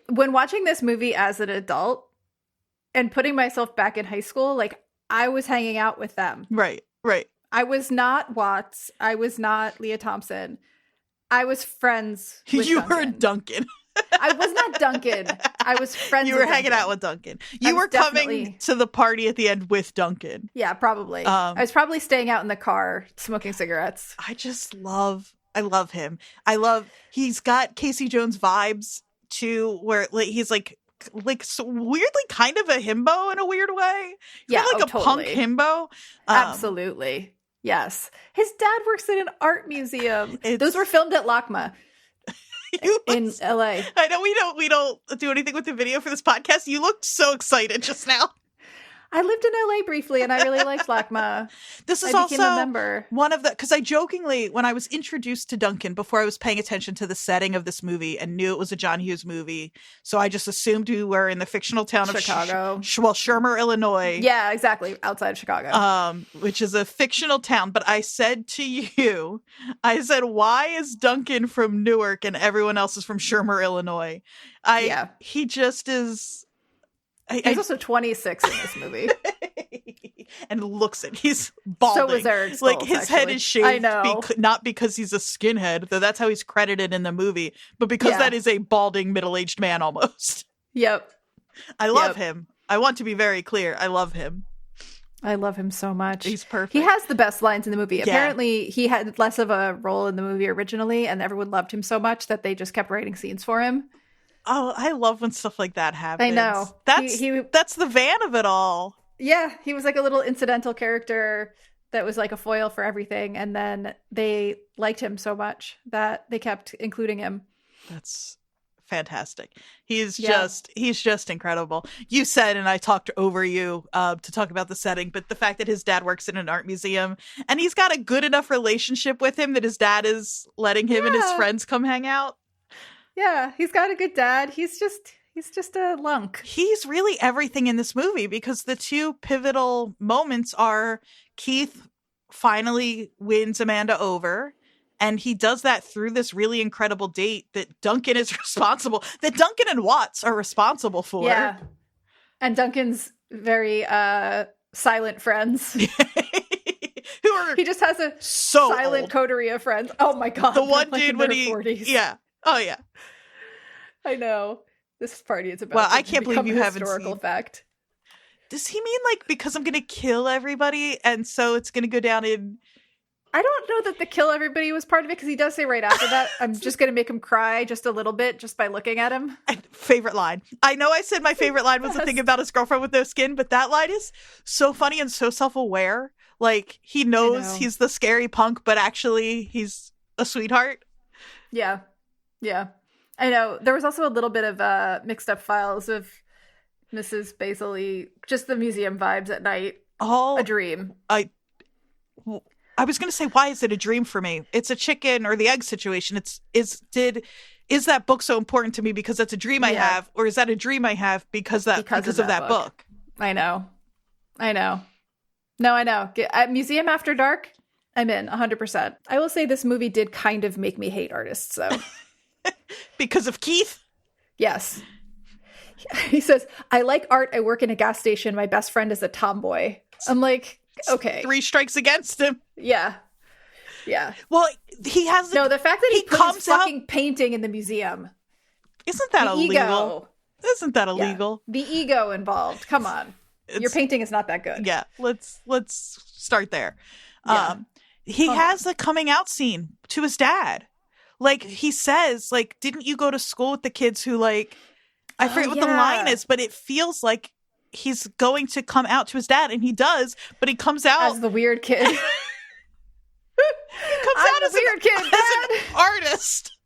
when watching this movie as an adult and putting myself back in high school, like, I was hanging out with them. Right. I was not Watts. I was not Leah Thompson. I was friends with You Duncan. were Duncan. I was not Duncan. I was friends You with were hanging Duncan. out with Duncan. You were coming to the party at the end with Duncan. Yeah, probably. I was probably staying out in the car smoking cigarettes. I love him. He's got Casey Jones vibes too, where like, he's like so weirdly kind of a himbo in a weird way. He's got like a totally. punk himbo. Absolutely. Yes. His dad works in an art museum. Those were filmed at LACMA in LA. I know we don't do anything with the video for this podcast. You looked so excited just now. I lived in LA briefly and I really liked LACMA. This is I became also a member. one of the, because I jokingly, when I was introduced to Duncan, before I was paying attention to the setting of this movie and knew it was a John Hughes movie, so I just assumed we were in the fictional town of Chicago. Shermer, Illinois. Yeah, exactly. Outside of Chicago. Which is a fictional town. But I said to you, why is Duncan from Newark and everyone else is from Shermer, Illinois? He just is. He's also 26 in this movie. And looks it. He's balding. So was Eric Stoltz, like his actually. head is shaved. I know. Not because he's a skinhead, though that's how he's credited in the movie, but because that is a balding middle-aged man almost. Yep. I love him. I want to be very clear. I love him. I love him so much. He's perfect. He has the best lines in the movie. Yeah. Apparently, he had less of a role in the movie originally, and everyone loved him so much that they just kept writing scenes for him. Oh, I love when stuff like that happens. I know. That's the van of it all. Yeah, he was like a little incidental character that was like a foil for everything, and then they liked him so much that they kept including him. That's fantastic. He's just incredible. You said, and I talked over you to talk about the setting, but the fact that his dad works in an art museum and he's got a good enough relationship with him that his dad is letting him and his friends come hang out. Yeah, he's got a good dad. He's just a lunk. He's really everything in this movie because the two pivotal moments are Keith finally wins Amanda over, and he does that through this really incredible date that Duncan is responsible, that Duncan and Watts are responsible for. Yeah. And Duncan's very silent friends. He just has a silent coterie of friends. Oh my god. The one dude when he 40s. Yeah. Oh yeah. I know. This party is about. Well, I can't believe you haven't historical seen. Fact. Does he mean like because I'm going to kill everybody and so it's going to go down in? I don't know that the kill everybody was part of it because he does say right after that, I'm just going to make him cry just a little bit just by looking at him. Favorite line. I know I said my favorite line was the thing about his girlfriend with no skin, but that line is so funny and so self-aware. Like he knows he's the scary punk, but actually he's a sweetheart. Yeah. Yeah. I know. There was also a little bit of mixed up files of Mrs. Basily, just the museum vibes at night. A dream. I was going to say, why is it a dream for me? It's a chicken or the egg situation. Is that book so important to me because that's a dream I have, or is that a dream I have because of that book? I know. No, I know. Museum After Dark, I'm in 100%. I will say this movie did kind of make me hate artists, though. Because of Keith? Yes. He says, I like art. I work in a gas station. My best friend is a tomboy. I'm like, okay. 3 strikes against him. Yeah. Yeah. Well, he has... No, the fact that he put his fucking painting in the museum. Isn't that illegal? Isn't that illegal? Yeah. The ego involved. Come on. Your painting is not that good. Yeah. Let's start there. Yeah. He has a coming out scene to his dad. Like, he says, like, didn't you go to school with the kids who, like... I forget what the line is, but it feels like he's going to come out to his dad, and he does, but he comes out... As the weird kid. He comes out as weird kid, as an artist.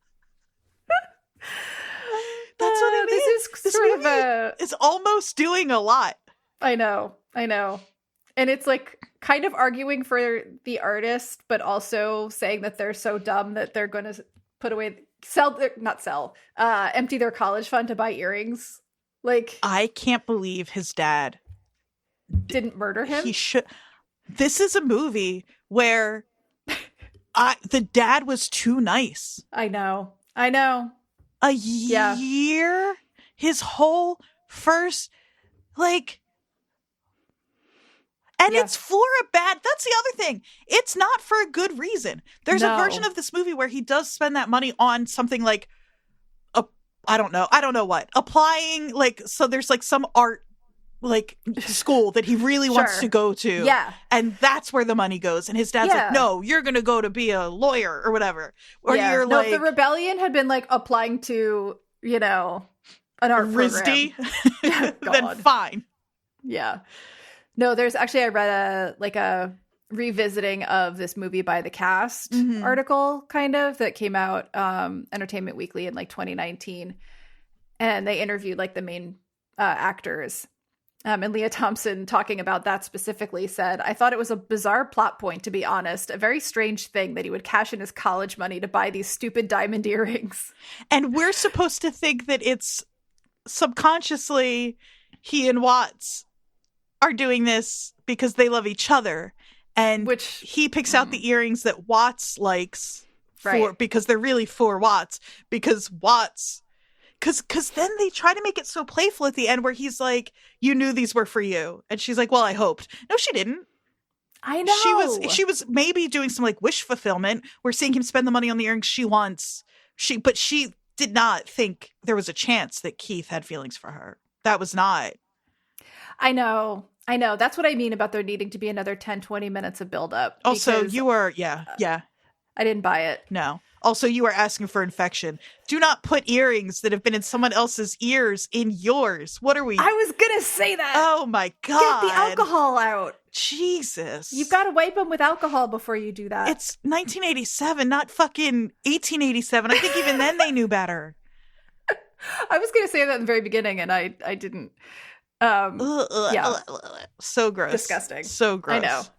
movie is almost doing a lot. I know. And it's like kind of arguing for the artist, but also saying that they're so dumb that they're going to empty their college fund to buy earrings. Like, I can't believe his dad didn't murder him. He should. This is a movie where the dad was too nice. I know. A year? His whole first, like... And it's for a bad... That's the other thing. It's not for a good reason. There's a version of this movie where he does spend that money on something like... I don't know what. Applying, like... So there's, like, some art, like, school that he really wants to go to. Yeah. And that's where the money goes. And his dad's like, no, you're going to go to be a lawyer or whatever. Or you're like... the rebellion had been, like, applying to, you know, an art RISD? program. Then fine. Yeah. No, there's actually, I read a revisiting of this movie by the cast article, kind of, that came out Entertainment Weekly in like 2019. And they interviewed like the main actors. And Leah Thompson, talking about that specifically, said, I thought it was a bizarre plot point, to be honest. A very strange thing that he would cash in his college money to buy these stupid diamond earrings. And we're supposed to think that it's subconsciously he and Watts are doing this because they love each other, and which he picks out the earrings that Watts likes because they're really for Watts, because then they try to make it so playful at the end where he's like, you knew these were for you, and she's like, well, I hoped. No, she didn't. I know she was maybe doing some like wish fulfillment. We're seeing him spend the money on the earrings she wants. But she did not think there was a chance that Keith had feelings for her. That was not. I know. That's what I mean about there needing to be another 10, 20 minutes of buildup. Also, you were, I didn't buy it. No. Also, you are asking for infection. Do not put earrings that have been in someone else's ears in yours. What are we? I was going to say that. Oh my God. Get the alcohol out. Jesus. You've got to wipe them with alcohol before you do that. It's 1987, not fucking 1887. I think even then they knew better. I was going to say that in the very beginning, and I didn't. Yeah. So gross. Disgusting. So gross.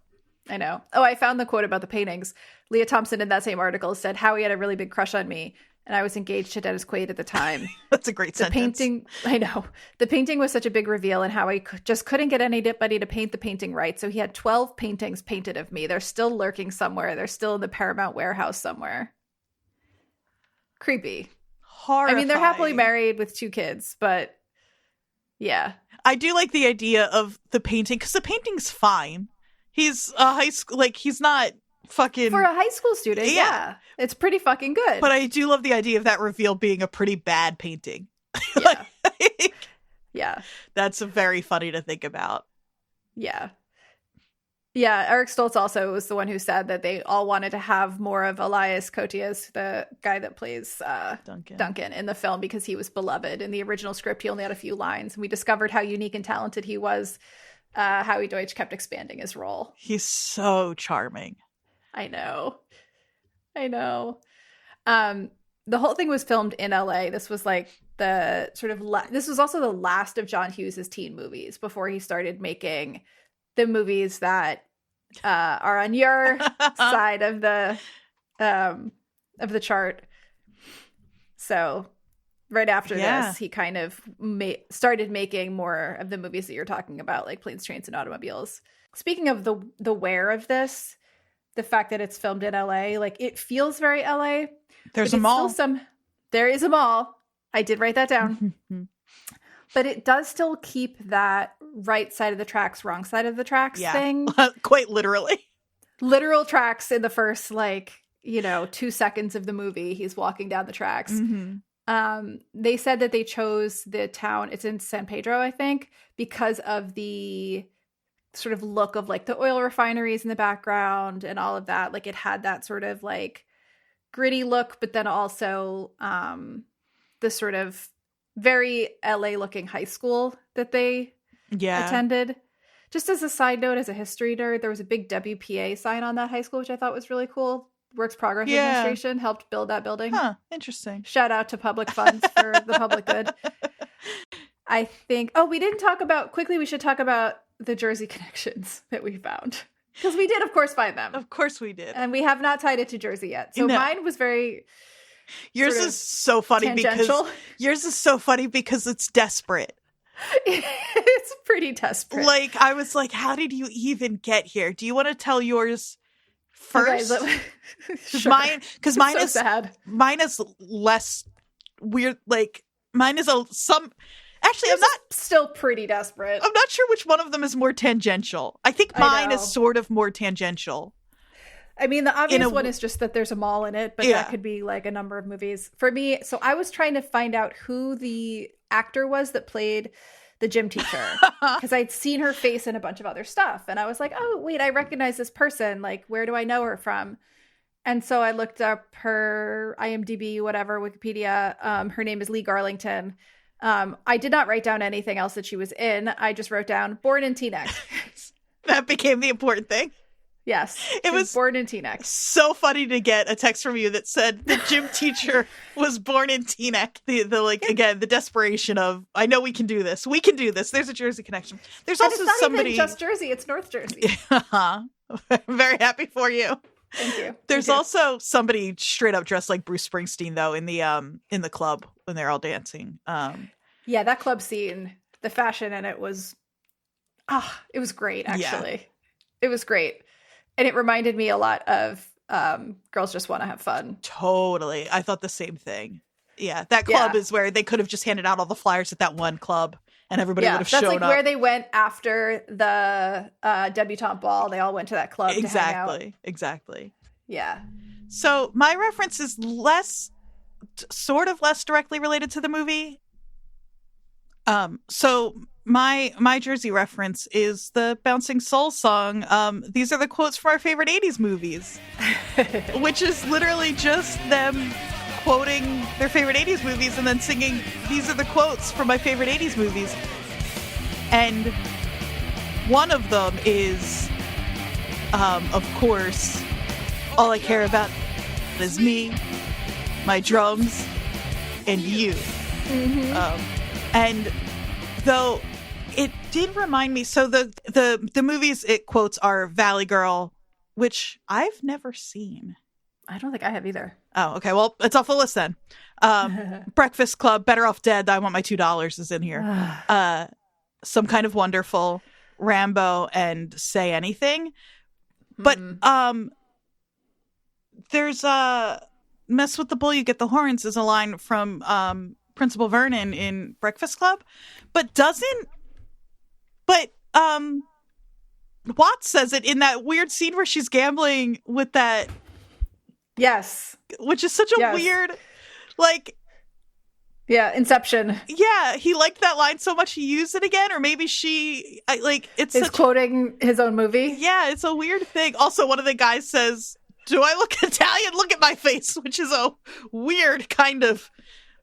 I know. Oh, I found the quote about the paintings. Leah Thompson in that same article said, Howie had a really big crush on me, and I was engaged to Dennis Quaid at the time. That's a great sentence. I know. The painting was such a big reveal, and Howie just couldn't get anybody to paint the painting right, so he had 12 paintings painted of me. They're still lurking somewhere. They're still in the Paramount warehouse somewhere. Creepy. Horrifying. I mean, they're happily married with 2 kids, but yeah. I do like the idea of the painting, because the painting's fine. He's a high school, like, he's not fucking... For a high school student, yeah. It's pretty fucking good. But I do love the idea of that reveal being a pretty bad painting. Yeah. Yeah. That's very funny to think about. Yeah. Yeah, Eric Stoltz also was the one who said that they all wanted to have more of Elias Koteas, the guy that plays Duncan in the film, because he was beloved. In the original script, he only had a few lines. And we discovered how unique and talented he was. Howie Deutsch kept expanding his role. He's so charming. I know. The whole thing was filmed in LA. This was like the sort of this was also the last of John Hughes' teen movies before he started making the movies that are on your side of the chart. So right after this, he kind of started making more of the movies that you're talking about, like Planes, Trains, and Automobiles. Speaking of the wear of this, the fact that it's filmed in LA, like it feels very LA. There's a mall. There is a mall. I did write that down. But it does still keep that right side of the tracks, wrong side of the tracks thing. Quite literally. Literal tracks in the first, 2 seconds of the movie. He's walking down the tracks. Mm-hmm. They said that they chose the town, it's in San Pedro, I think, because of the sort of look of like the oil refineries in the background and all of that. Like it had that sort of like gritty look, but then also the sort of very LA looking high school that they attended. Just as a side note, as a history nerd, there was a big WPA sign on that high school, which I thought was really cool. Works Progress Administration helped build that building. Huh, interesting. Shout out to public funds for the public good. I think, we didn't talk about, quickly, we should talk about the Jersey connections that we found. Because we did, of course, find them. Of course we did. And we have not tied it to Jersey yet. So mine was very... Yours is so funny because it's desperate. It's pretty desperate. Like, I was like, how did you even get here? Do you want to tell yours first? Okay, sure. Mine is sad. Mine is less weird. Like, mine is actually, I'm not still pretty desperate. I'm not sure which one of them is more tangential. I think mine is sort of more tangential. I mean, the obvious one is just that there's a mall in it, but that could be like a number of movies. For me, so I was trying to find out who the actor was that played the gym teacher, because I'd seen her face in a bunch of other stuff. And I was like, oh, wait, I recognize this person. Like, where do I know her from? And so I looked up her IMDb, whatever, Wikipedia. Her name is Lee Garlington. I did not write down anything else that she was in. I just wrote down born in Teaneck. That became the important thing. Yes, it was born in Teaneck. So funny to get a text from you that said the gym teacher was born in Teaneck. The desperation of, I know we can do this. We can do this. There's a Jersey connection. There's also it's not somebody even just Jersey. It's North Jersey. I'm very happy for you. Thank you. There's also somebody straight up dressed like Bruce Springsteen though in the club when they're all dancing. Yeah, that club scene, the fashion in it was, it was great. Actually, it was great. And it reminded me a lot of Girls Just Want to Have Fun. Totally. I thought the same thing. Yeah. That club is where they could have just handed out all the flyers at that one club and everybody would have shown up. That's like where they went after the debutante ball. They all went to that club to hang out. Exactly. Yeah. So my reference is sort of less directly related to the movie. So my Jersey reference is the Bouncing Soul song. These are the quotes from our favorite 80s movies, which is literally just them quoting their favorite 80s movies and then singing, these are the quotes from my favorite 80s movies. And one of them is, of course, all I care about is me, my drums, and you. Mm-hmm. And though it did remind me, so the movies it quotes are Valley Girl, which I've never seen. I don't think I have either. Oh, okay. Well, it's off the list then. Breakfast Club, Better Off Dead, I Want My $2 is in here. Some Kind of Wonderful, Rambo, and Say Anything. But there's Mess with the Bull, You Get the Horns is a line from Principal Vernon in Breakfast Club, but Watts says it in that weird scene where she's gambling with that. Yes. Which is such a weird, like. Yeah, Inception. Yeah, he liked that line so much he used it again, or maybe it's quoting his own movie. Yeah, it's a weird thing. Also, one of the guys says, "Do I look Italian? Look at my face," which is a weird kind of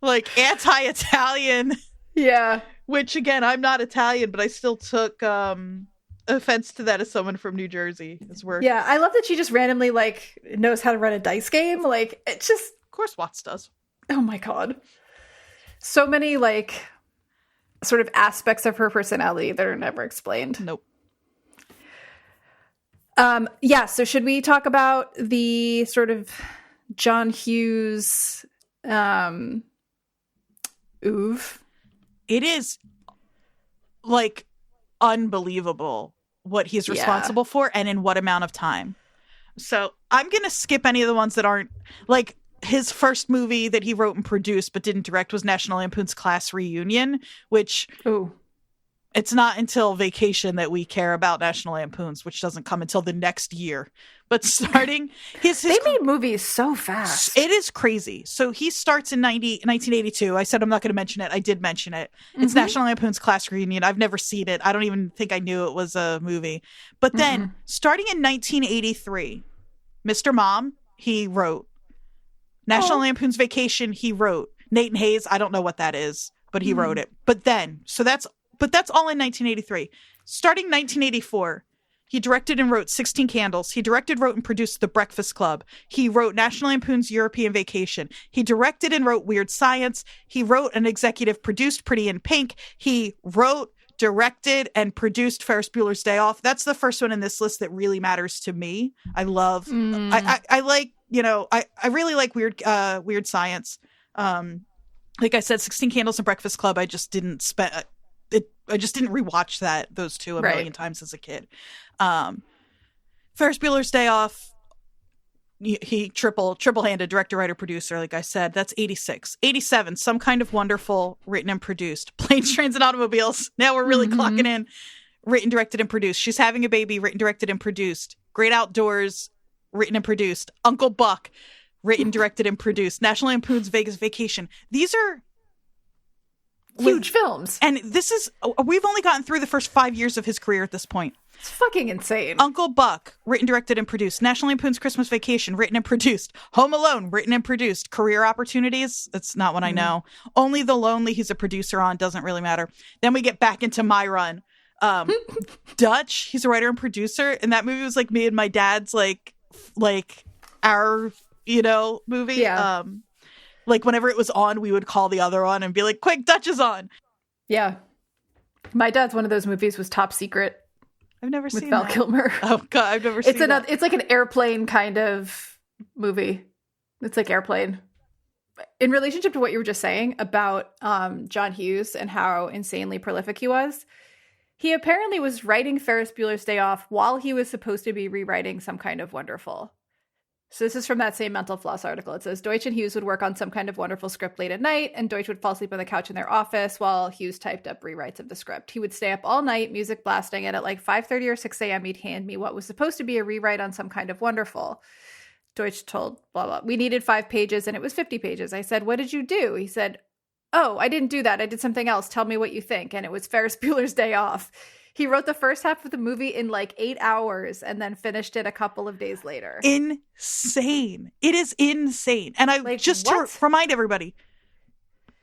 like anti-Italian. Yeah. Which again, I'm not Italian, but I still took offense to that as someone from New Jersey. Yeah, I love that she just randomly like knows how to run a dice game. Like, it's just, of course, Watts does. Oh my god, so many like sort of aspects of her personality that are never explained. Nope. Yeah. So should we talk about the sort of John Hughes ouvre? It is like unbelievable what he's responsible for and in what amount of time. So I'm going to skip any of the ones that aren't like his first movie that he wrote and produced but didn't direct was National Lampoon's Class Reunion, which it's not until Vacation that we care about National Lampoon's, which doesn't come until the next year. But starting his they made movies so fast. It is crazy. So he starts in 1982. I said I'm not going to mention it. I did mention it. It's National Lampoon's Class Reunion. I've never seen it. I don't even think I knew it was a movie. But then starting in 1983, Mr. Mom, he wrote. National Lampoon's Vacation, he wrote. Nate and Hayes, I don't know what that is, but he wrote it. But then, that's all in 1983. Starting 1984, He directed and wrote 16 Candles. He directed, wrote, and produced The Breakfast Club. He wrote National Lampoon's European Vacation. He directed and wrote Weird Science. He wrote and executive produced Pretty in Pink. He wrote, directed, and produced Ferris Bueller's Day Off. That's the first one in this list that really matters to me. I love, I like, I really like Weird Science. Like I said, 16 Candles and Breakfast Club, I just didn't rewatch those two a million times as a kid. Ferris Bueller's Day Off, he triple-handed director, writer, producer, like I said. That's 86. 87, Some Kind of Wonderful, written and produced. Planes, Trains, and Automobiles. Now we're really clocking in. Written, directed, and produced. She's Having a Baby, written, directed, and produced. Great Outdoors, written and produced. Uncle Buck, written, directed, and produced. National Lampoon's Vegas Vacation. These are huge films. And we've only gotten through the first 5 years of his career at this point. It's fucking insane. Uncle Buck, written, directed, and produced. National Lampoon's Christmas Vacation, written and produced. Home Alone, written and produced. Career Opportunities, that's not what I know. Only the Lonely, he's a producer on, doesn't really matter. Then we get back into my run. Dutch, he's a writer and producer, and that movie was like me and my dad's like our movie. Yeah. Like whenever it was on, we would call the other one and be like, quick, Dutch is on. Yeah. My dad's one of those movies was Top Secret. I've never seen with Val Kilmer. Oh god, I've never seen that. It's like an airplane kind of movie. It's like Airplane. In relationship to what you were just saying about John Hughes and how insanely prolific he was, he apparently was writing Ferris Bueller's Day Off while he was supposed to be rewriting Some Kind of Wonderful. So this is from that same Mental Floss article. It says Deutsch and Hughes would work on Some Kind of Wonderful script late at night, and Deutsch would fall asleep on the couch in their office while Hughes typed up rewrites of the script. He would stay up all night, music blasting, and at like 5:30 or 6 a.m. he'd hand me what was supposed to be a rewrite on Some Kind of Wonderful. Deutsch told blah, blah. We needed 5 pages, and it was 50 pages. I said, what did you do? He said, oh, I didn't do that. I did something else. Tell me what you think. And it was Ferris Bueller's Day Off. He wrote the first half of the movie in like 8 hours and then finished it a couple of days later. Insane. It is insane. And to remind everybody,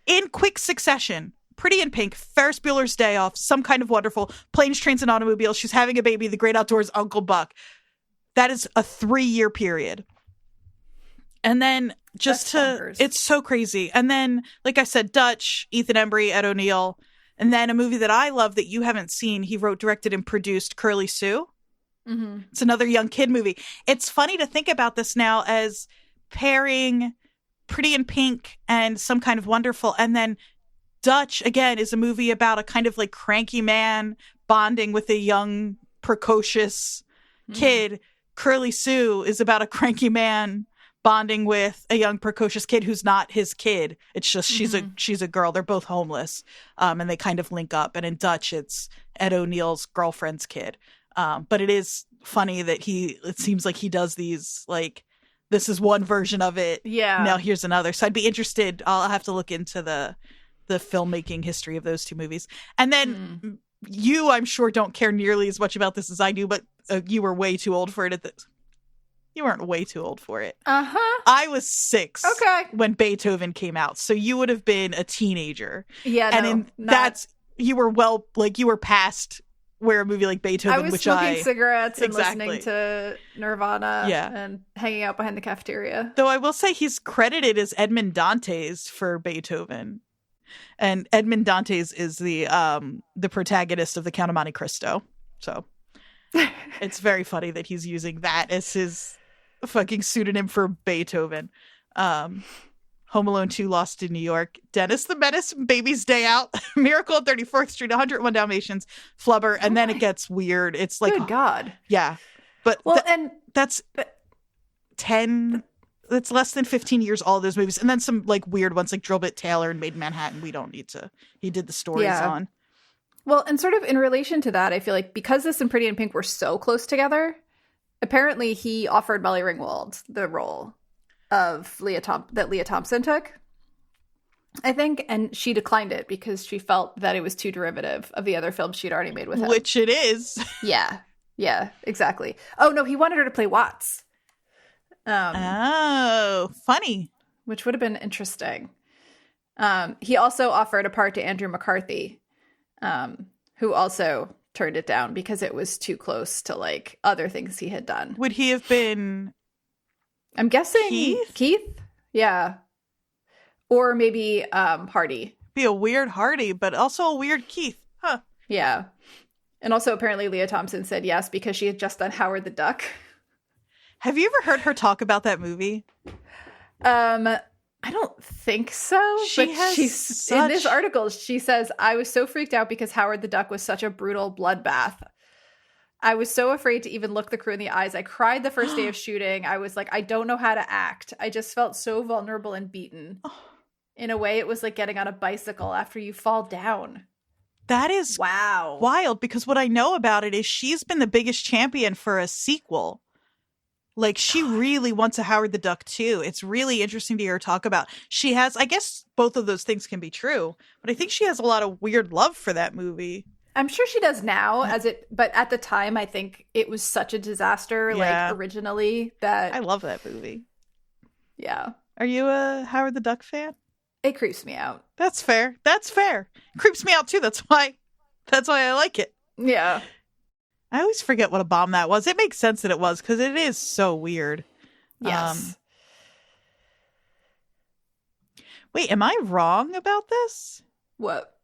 in quick succession, Pretty in Pink, Ferris Bueller's Day Off, Some Kind of Wonderful, Planes, Trains, and Automobiles, She's Having a Baby, The Great Outdoors, Uncle Buck. That is a 3-year period. And then it's so crazy. And then, like I said, Dutch, Ethan Embry, Ed O'Neill. And then a movie that I love that you haven't seen, he wrote, directed, and produced Curly Sue. Mm-hmm. It's another young kid movie. It's funny to think about this now as pairing Pretty in Pink and Some Kind of Wonderful. And then Dutch, again, is a movie about a kind of like cranky man bonding with a young, precocious kid. Curly Sue is about a cranky man bonding with a young precocious kid who's not his kid. It's just she's a girl. They're both homeless, and they kind of link up. And in Dutch, it's Ed O'Neill's girlfriend's kid. But it is funny that it seems like he does these, like, this is one version of it. Yeah. Now here's another. So I'd be interested. I'll have to look into the filmmaking history of those two movies. And then you, I'm sure, don't care nearly as much about this as I do, but you were way too old for it at this. You weren't way too old for it. Uh-huh. I was 6 okay. when Beethoven came out. So you would have been a teenager. Yeah, and you were past where a movie like Beethoven, I was which smoking cigarettes and exactly. listening to Nirvana and hanging out behind the cafeteria. Though I will say he's credited as Edmond Dantes for Beethoven. And Edmond Dantes is the protagonist of The Count of Monte Cristo. So it's very funny that he's using that as his fucking pseudonym for Beethoven. Home Alone 2, Lost in New York, Dennis the Menace, Baby's Day Out, Miracle on 34th Street, 101 Dalmatians, Flubber, and then it gets weird. It's like, good God. Yeah. But that's 10, that's less than 15 years, all those movies. And then some like weird ones like Drillbit Taylor and Made in Manhattan. We don't need to, he did the stories on. Well, and sort of in relation to that, I feel like because this and Pretty in Pink were so close together, apparently he offered Molly Ringwald the role of Leah Thompson took, I think, and she declined it because she felt that it was too derivative of the other films she'd already made with him. Which it is. Yeah, exactly. Oh, no, he wanted her to play Watts. Funny. Which would have been interesting. He also offered a part to Andrew McCarthy, who also turned it down because it was too close to like other things he had done. Would he have been? I'm guessing Keith? Yeah. Or maybe Hardy. Be a weird Hardy, but also a weird Keith. Huh. Yeah. And also apparently Leah Thompson said yes because she had just done Howard the Duck. Have you ever heard her talk about that movie? I don't think so. She's in this article, she says, I was so freaked out because Howard the Duck was such a brutal bloodbath. I was so afraid to even look the crew in the eyes. I cried the first day of shooting. I was like, I don't know how to act. I just felt so vulnerable and beaten. In a way, it was like getting on a bicycle after you fall down. That is wild, because what I know about it is she's been the biggest champion for a sequel. Like, she really wants a Howard the Duck too. It's really interesting to hear her talk about. She has, I guess both of those things can be true, but I think she has a lot of weird love for that movie. I'm sure she does now, but at the time, I think it was such a disaster, like, originally, that... I love that movie. Yeah. Are you a Howard the Duck fan? It creeps me out. That's fair. It creeps me out too. That's why I like it. Yeah. I always forget what a bomb that was. It makes sense that it was, because it is so weird. Yes. Wait, am I wrong about this? What?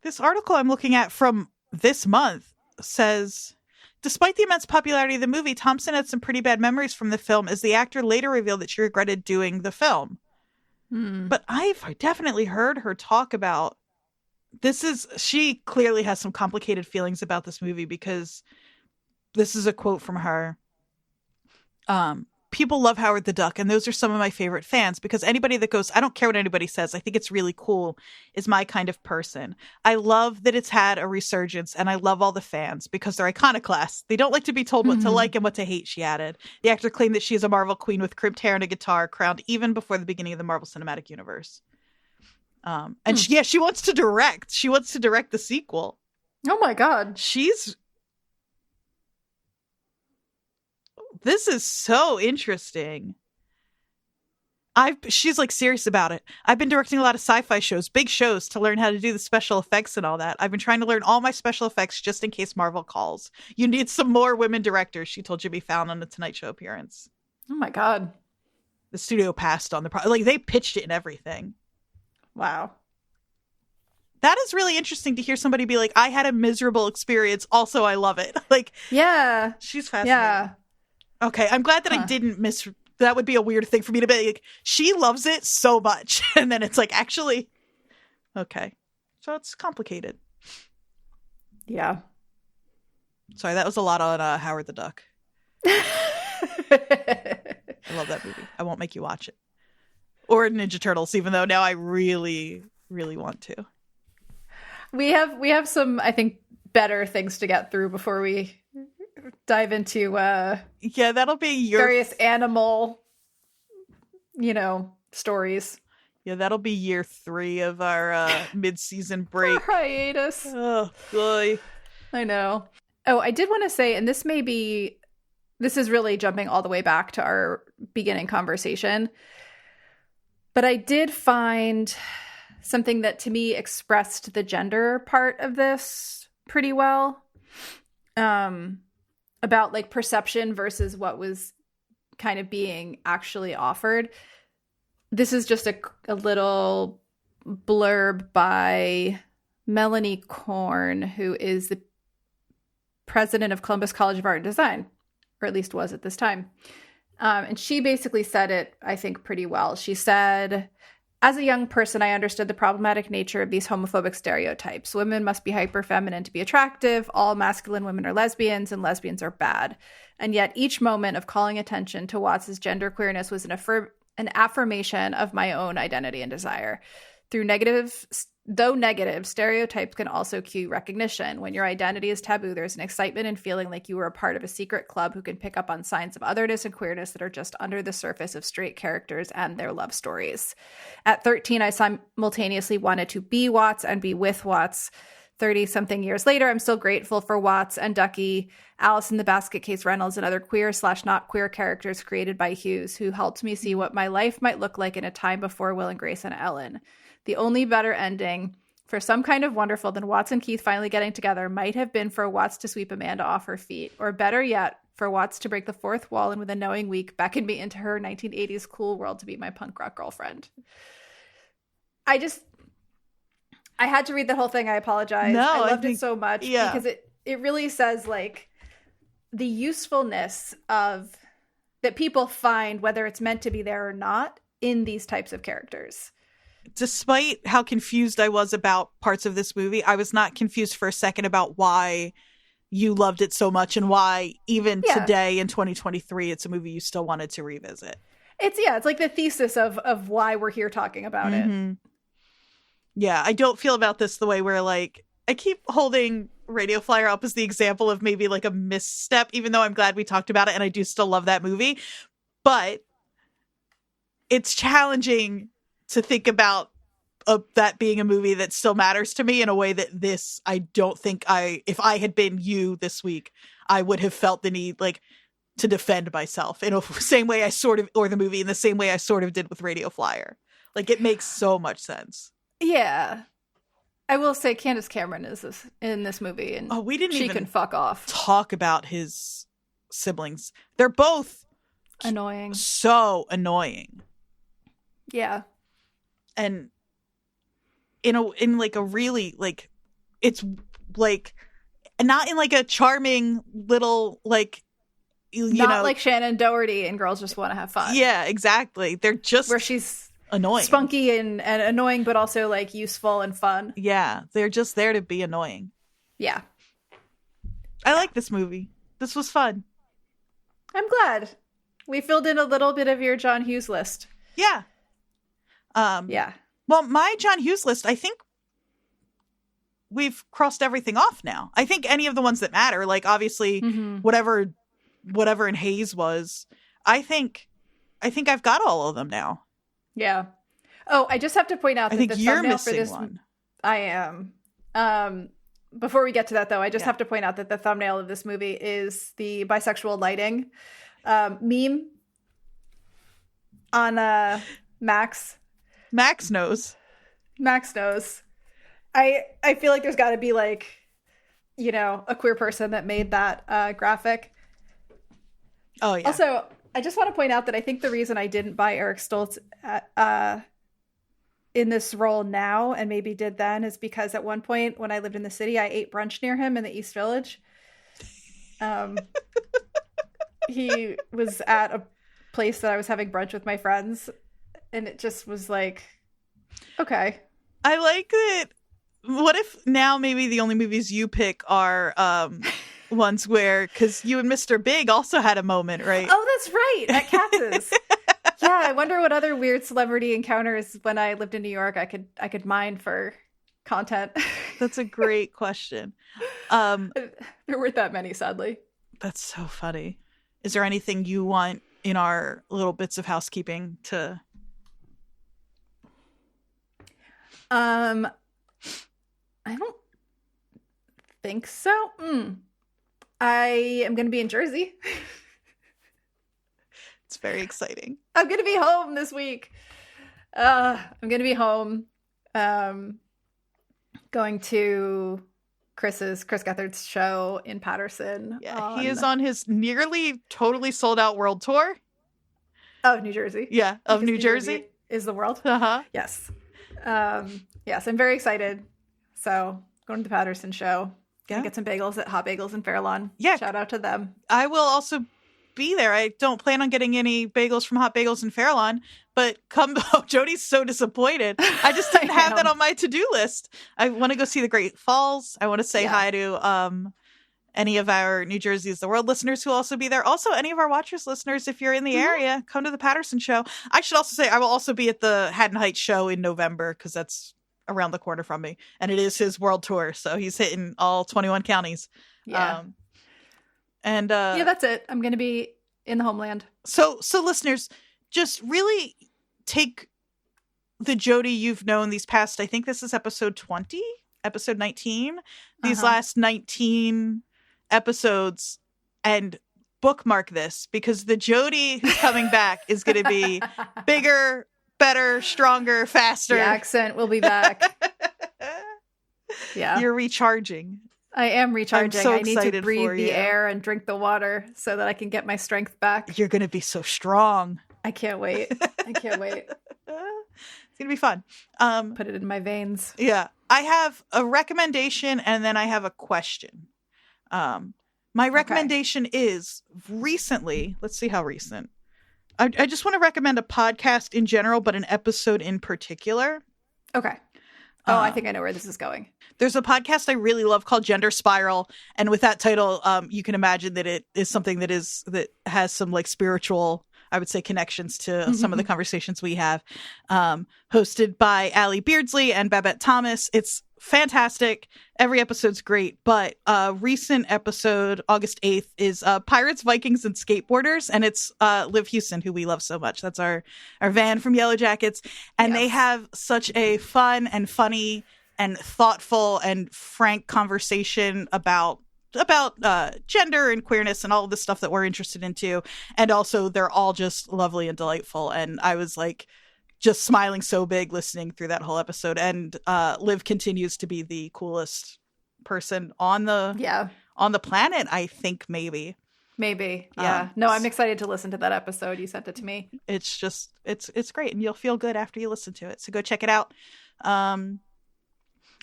This article I'm looking at from this month says, despite the immense popularity of the movie, Thompson had some pretty bad memories from the film, as the actor later revealed that she regretted doing the film. But I've definitely heard her talk about she clearly has some complicated feelings about this movie, because this is a quote from her. People love Howard the Duck, and those are some of my favorite fans, because anybody that goes, I don't care what anybody says, I think it's really cool, is my kind of person. I love that it's had a resurgence, and I love all the fans because they're iconoclasts. They don't like to be told what to like and what to hate, she added. The actor claimed that she is a Marvel queen with crimped hair and a guitar, crowned even before the beginning of the Marvel Cinematic Universe. And she wants to direct. She wants to direct the sequel. Oh my God. This is so interesting. She's like serious about it. I've been directing a lot of sci-fi shows, big shows, to learn how to do the special effects and all that. I've been trying to learn all my special effects just in case Marvel calls. You need some more women directors, she told Jimmy Fallon on a Tonight Show appearance. Oh my God. The studio passed on the project. Like, they pitched it and everything. Wow. That is really interesting to hear somebody be like, I had a miserable experience. Also, I love it. Like, yeah. She's fascinating. Yeah. Okay, I'm glad that I didn't that would be a weird thing for me to be like, she loves it so much. And then it's like, actually, okay. So it's complicated. Yeah. Sorry, that was a lot on Howard the Duck. I love that movie. I won't make you watch it. Or Ninja Turtles, even though now I really, really want to. We have some, I think, better things to get through before we dive into that'll be your various animal stories. Yeah, that'll be year 3 of our mid-season break. Our hiatus. Oh boy. I know. Oh, I did want to say, and this is really jumping all the way back to our beginning conversation, but I did find something that to me expressed the gender part of this pretty well. About like perception versus what was kind of being actually offered. This is just a little blurb by Melanie Korn, who is the president of Columbus College of Art and Design, or at least was at this time. And she basically said it, I think, pretty well. She said, as a young person, I understood the problematic nature of these homophobic stereotypes. Women must be hyper feminine to be attractive. All masculine women are lesbians, and lesbians are bad. And yet each moment of calling attention to Watts' genderqueerness was an affirmation of my own identity and desire. Though negative, stereotypes can also cue recognition. When your identity is taboo, there's an excitement in feeling like you are a part of a secret club who can pick up on signs of otherness and queerness that are just under the surface of straight characters and their love stories. At 13, I simultaneously wanted to be Watts and be with Watts. 30-something years later, I'm still grateful for Watts and Ducky, Alice in the Basket Case Reynolds, and other queer/not queer characters created by Hughes, who helped me see what my life might look like in a time before Will and Grace and Ellen. The only better ending for some kind of wonderful, then Watts and Keith finally getting together might have been for Watts to sweep Amanda off her feet, or better yet, for Watts to break the fourth wall and with a knowing week beckon me into her 1980s cool world to be my punk rock girlfriend. I had to read the whole thing. I apologize. No, I loved it so much because it really says like the usefulness of that people find, whether it's meant to be there or not, in these types of characters. Despite how confused I was about parts of this movie, I was not confused for a second about why you loved it so much and why even today in 2023 it's a movie you still wanted to revisit. It's like the thesis of why we're here talking about it. Yeah, I don't feel about this the way where like I keep holding Radio Flyer up as the example of maybe like a misstep, even though I'm glad we talked about it and I do still love that movie. But it's challenging to think about that being a movie that still matters to me in a way that this, I don't think if I had been you this week, I would have felt the need like to defend myself in the same way I sort of, or the movie in the same way I sort of did with Radio Flyer. Like it makes so much sense. Yeah. I will say Candace Cameron is in this movie, and she can fuck off. Talk about his siblings. They're both annoying. So annoying. Yeah. And in like a really like, it's like not in like a charming little like you know, like Shannon Doherty and Girls Just Want to Have Fun. Yeah, exactly. They're just where she's annoying, spunky and annoying, but also like useful and fun. Yeah, they're just there to be annoying. Yeah, I like this movie. This was fun. I'm glad we filled in a little bit of your John Hughes list. Yeah. Yeah. Well, my John Hughes list, I think we've crossed everything off now. I think any of the ones that matter, like obviously whatever in Hayes was, I think I've got all of them now. Yeah. Oh, I just have to point out that the you're thumbnail missing for this one. I am. Before we get to that, though, I just have to point out that the thumbnail of this movie is the bisexual lighting meme on Max. Max knows. I feel like there's got to be like, you know, a queer person that made that graphic. Oh, yeah. Also, I just want to point out that I think the reason I didn't buy Eric Stoltz in this role now, and maybe did then, is because at one point when I lived in the city, I ate brunch near him in the East Village. He was at a place that I was having brunch with my friends, and it just was like, okay. I like that. What if now maybe the only movies you pick are ones where, because you and Mr. Big also had a moment, right? Oh, that's right, at Katz's. Yeah, I wonder what other weird celebrity encounters when I lived in New York I could mine for content. That's a great question. There weren't that many, sadly. That's so funny. Is there anything you want in our little bits of housekeeping to? I don't think so. I am going to be in Jersey. It's very exciting. I'm going to be home this week. I'm going to be home. Going to Chris Gethard's show in Patterson. Yeah, he is on his nearly totally sold out world tour. Of New Jersey. Yeah, of New Jersey. Is the world. Uh-huh. Yes. Yes, I'm very excited. So, going to the Patterson show. Gonna get some bagels at Hot Bagels in Fairlawn. Yeah. Shout out to them. I will also be there. I don't plan on getting any bagels from Hot Bagels in Fairlawn, but Jodie's so disappointed. I just didn't have that on my to-do list. I want to go see the Great Falls. I want to say hi to any of our New Jersey is the World listeners who will also be there. Also, any of our Watchers listeners, if you're in the area, come to the Patterson show. I should also say I will also be at the Haddon Heights show in November, because that's around the corner from me, and it is his world tour, so he's hitting all 21 counties. Yeah. Yeah, that's it. I'm going to be in the homeland. So listeners, just really take the Jodie you've known these past, I think this is episode 20, episode 19, these last 19 episodes, and bookmark this, because the Jodie who's coming back is going to be bigger, better, stronger, faster. The accent will be back. Yeah. You're recharging. I am recharging. I'm so I need to excited breathe for the you. air and drink the water so that I can get my strength back. You're going to be so strong. I can't wait. I can't wait. It's going to be fun. Put it in my veins. Yeah. I have a recommendation and then I have a question. My recommendation is recently, let's see how recent. I just want to recommend a podcast in general, but an episode in particular. Okay. Oh, I think I know where this is going. There's a podcast I really love called Gender Spiral. And with that title, you can imagine that it is something that has some like spiritual, I would say, connections to some of the conversations we have. Hosted by Allie Beardsley and Babette Thomas. It's fantastic. Every episode's great. But recent episode, August 8th, is Pirates, Vikings, and Skateboarders. And it's Liv Houston, who we love so much. That's our Van from Yellowjackets. And they have such a fun and funny and thoughtful and frank conversation about gender and queerness and all of the stuff that we're interested in too. And also they're all just lovely and delightful. And I was like just smiling so big listening through that whole episode. And Liv continues to be the coolest person on the planet, I think. Maybe. Yeah. No, I'm excited to listen to that episode. You sent it to me. It's just, it's great. And you'll feel good after you listen to it. So go check it out.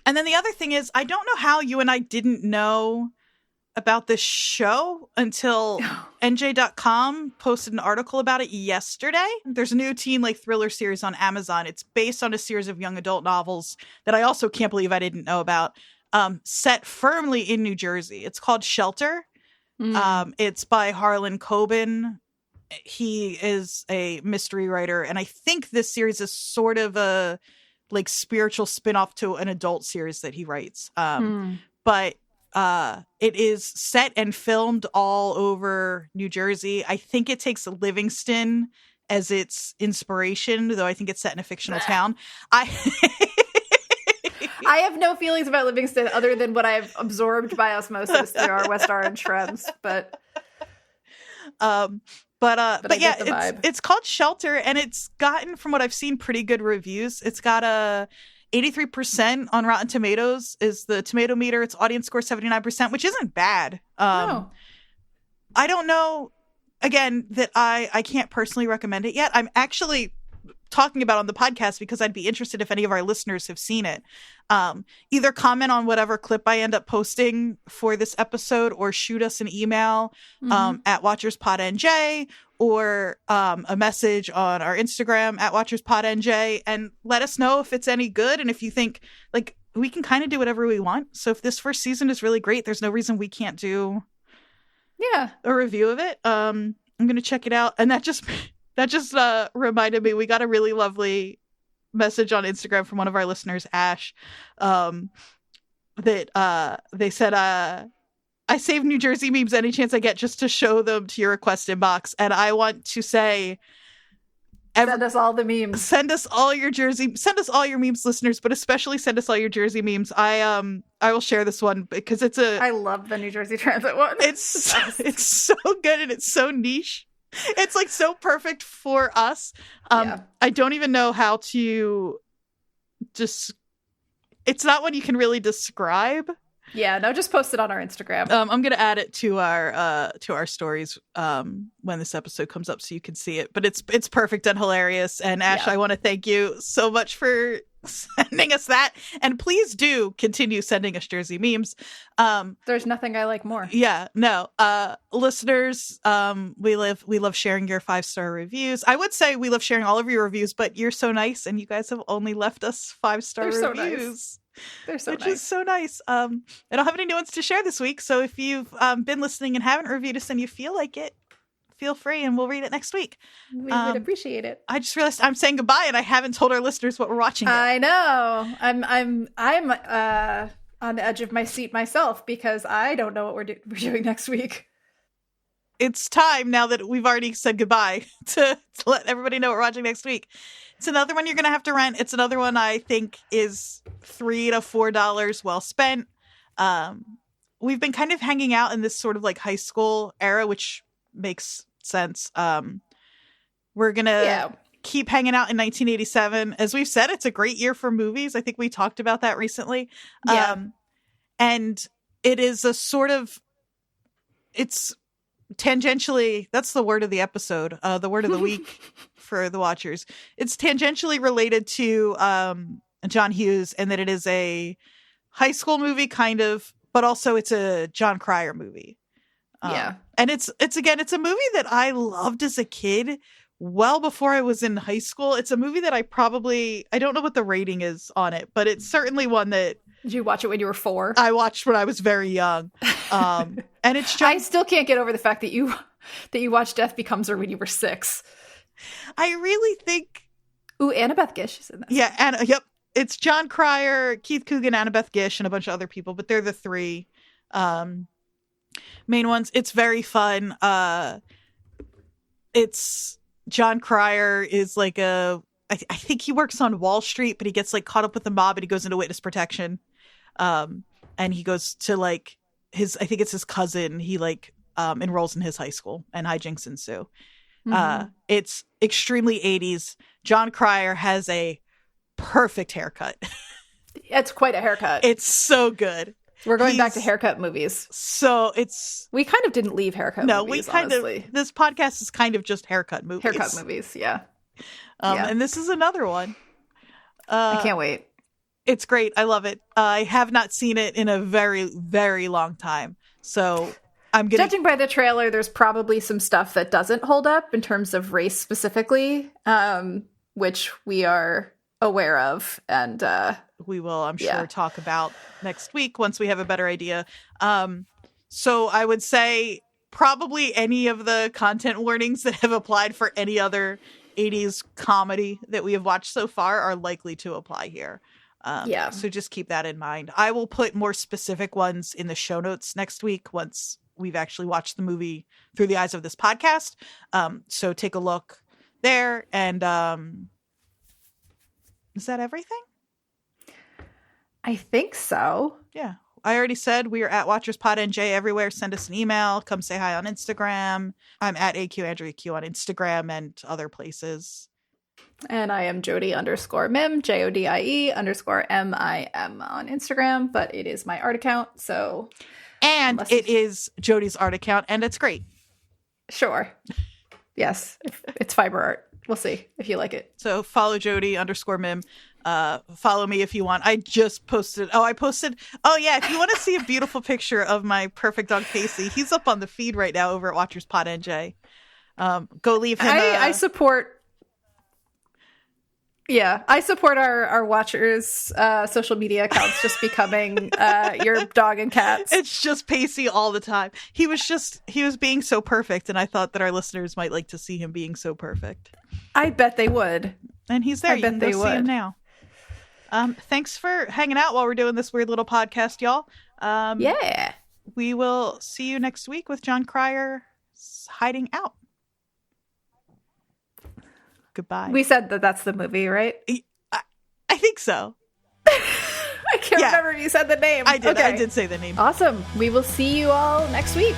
And then the other thing is, I don't know how you and I didn't know about this show until NJ.com posted an article about it yesterday. There's a new teen like thriller series on Amazon. It's based on a series of young adult novels that I also can't believe I didn't know about, set firmly in New Jersey. It's called Shelter. It's by Harlan Coben. He is a mystery writer, and I think this series is sort of a like spiritual spin-off to an adult series that he writes. But it is set and filmed all over New Jersey. I think it takes Livingston as its inspiration, though I think it's set in a fictional town. I have no feelings about Livingston other than what I've absorbed by osmosis through our West Orange friends, but yeah, it's called Shelter, and it's gotten, from what I've seen, pretty good reviews. It's got a 83% on Rotten Tomatoes is the tomato meter. Its audience score 79%, which isn't bad. No. I don't know, again, that I can't personally recommend it yet. I'm actually talking about on the podcast because I'd be interested if any of our listeners have seen it. Either comment on whatever clip I end up posting for this episode or shoot us an email at WatchersPodNJ or a message on our Instagram at WatchersPodNJ and let us know if it's any good. And if you think, like, we can kind of do whatever we want. So if this first season is really great, there's no reason we can't do a review of it. I'm going to check it out. And that just reminded me, we got a really lovely message on Instagram from one of our listeners, Ash, that they said, I save New Jersey memes any chance I get just to show them to your request inbox. And I want to say, send us all the memes. Send us all your memes, listeners, but especially send us all your Jersey memes. I will share this one because I love the New Jersey Transit one. It's so good and it's so niche. It's like so perfect for us. I don't even know how to it's not one you can really describe. Yeah, no, just post it on our Instagram. I'm gonna add it to our stories when this episode comes up so you can see it. But it's perfect and hilarious. And Ash, I want to thank you so much for sending us that. And please do continue sending us Jersey memes. There's nothing I like more. Yeah, no. Listeners, we love sharing your 5-star reviews. I would say we love sharing all of your reviews, but you're so nice and you guys have only left us 5-star reviews. So nice. They're so which nice. is so nice. I don't have any new ones to share this week, so if you've been listening and haven't reviewed us and you feel like it, feel free and we'll read it next week. We would appreciate it. I just realized I'm saying goodbye and I haven't told our listeners what we're watching yet. I know. I'm on the edge of my seat myself because I don't know what we're doing next week. It's time, now that we've already said goodbye, to let everybody know what we're watching next week. It's another one you're going to have to rent. It's another one I think is $3 to $4 well spent. We've been kind of hanging out in this sort of like high school era, which makes sense. We're going to keep hanging out in 1987. As we've said, it's a great year for movies. I think we talked about that recently. And it is a sort of, it's tangentially, that's the word of the episode, the word of the week for the watchers. It's tangentially related to John Hughes, and that it is a high school movie kind of, but also it's a John Cryer movie. And it's a movie that I loved as a kid, well before I was in high school. It's a movie that I don't know what the rating is on it, but it's certainly one that. Did you watch it when you were 4? I watched when I was very young. And it's just, I still can't get over the fact that you watched Death Becomes Her when you were 6. I really think. Ooh, Annabeth Gish is in this. Yeah, yep. It's John Cryer, Keith Coogan, Annabeth Gish, and a bunch of other people, but they're the 3 main ones. It's very fun. It's John Cryer is like I think he works on Wall Street, but he gets like caught up with the mob and he goes into witness protection. And he goes to like I think it's his cousin. He like enrolls in his high school and hijinks ensue. It's extremely 80s. John Cryer has a perfect haircut. It's quite a haircut. It's so good. We're going back to haircut movies. So we kind of didn't leave haircut movies, honestly. This podcast is kind of just haircut movies. Haircut movies, yeah. And this is another one. I can't wait. It's great. I love it. I have not seen it in a very, very long time. So judging by the trailer, there's probably some stuff that doesn't hold up in terms of race specifically, which we are aware of. And we will, I'm sure, talk about next week once we have a better idea. So I would say probably any of the content warnings that have applied for any other 80s comedy that we have watched so far are likely to apply here. So just keep that in mind. I will put more specific ones in the show notes next week once we've actually watched the movie through the eyes of this podcast. So take a look there. And is that everything? I think so. Yeah. I already said we are at WatchersPodNJ everywhere. Send us an email. Come say hi on Instagram. I'm at AQAndreaQ on Instagram and other places. And I am Jodie_Mim, JODIE_MIM on Instagram, but it is my art account, so. And it is Jodie's art account, and it's great. Sure. Yes, it's fiber art. We'll see if you like it. So follow Jodie_Mim. Follow me if you want. I just posted. Oh yeah. If you want to see a beautiful picture of my perfect dog Pacey, he's up on the feed right now over at WatchersPodNJ. Go leave him. I support. Yeah, I support our watchers' social media accounts just becoming your dog and cats. It's just Pacey all the time. He was being so perfect, and I thought that our listeners might like to see him being so perfect. I bet they would. And he's there. You can go see him now. Thanks for hanging out while we're doing this weird little podcast, y'all. Yeah. We will see you next week with John Cryer hiding out. Goodbye. We said that that's the movie, right? I think so. I can't remember if you said the name. I did. Okay. I did say the name. Awesome. We will see you all next week.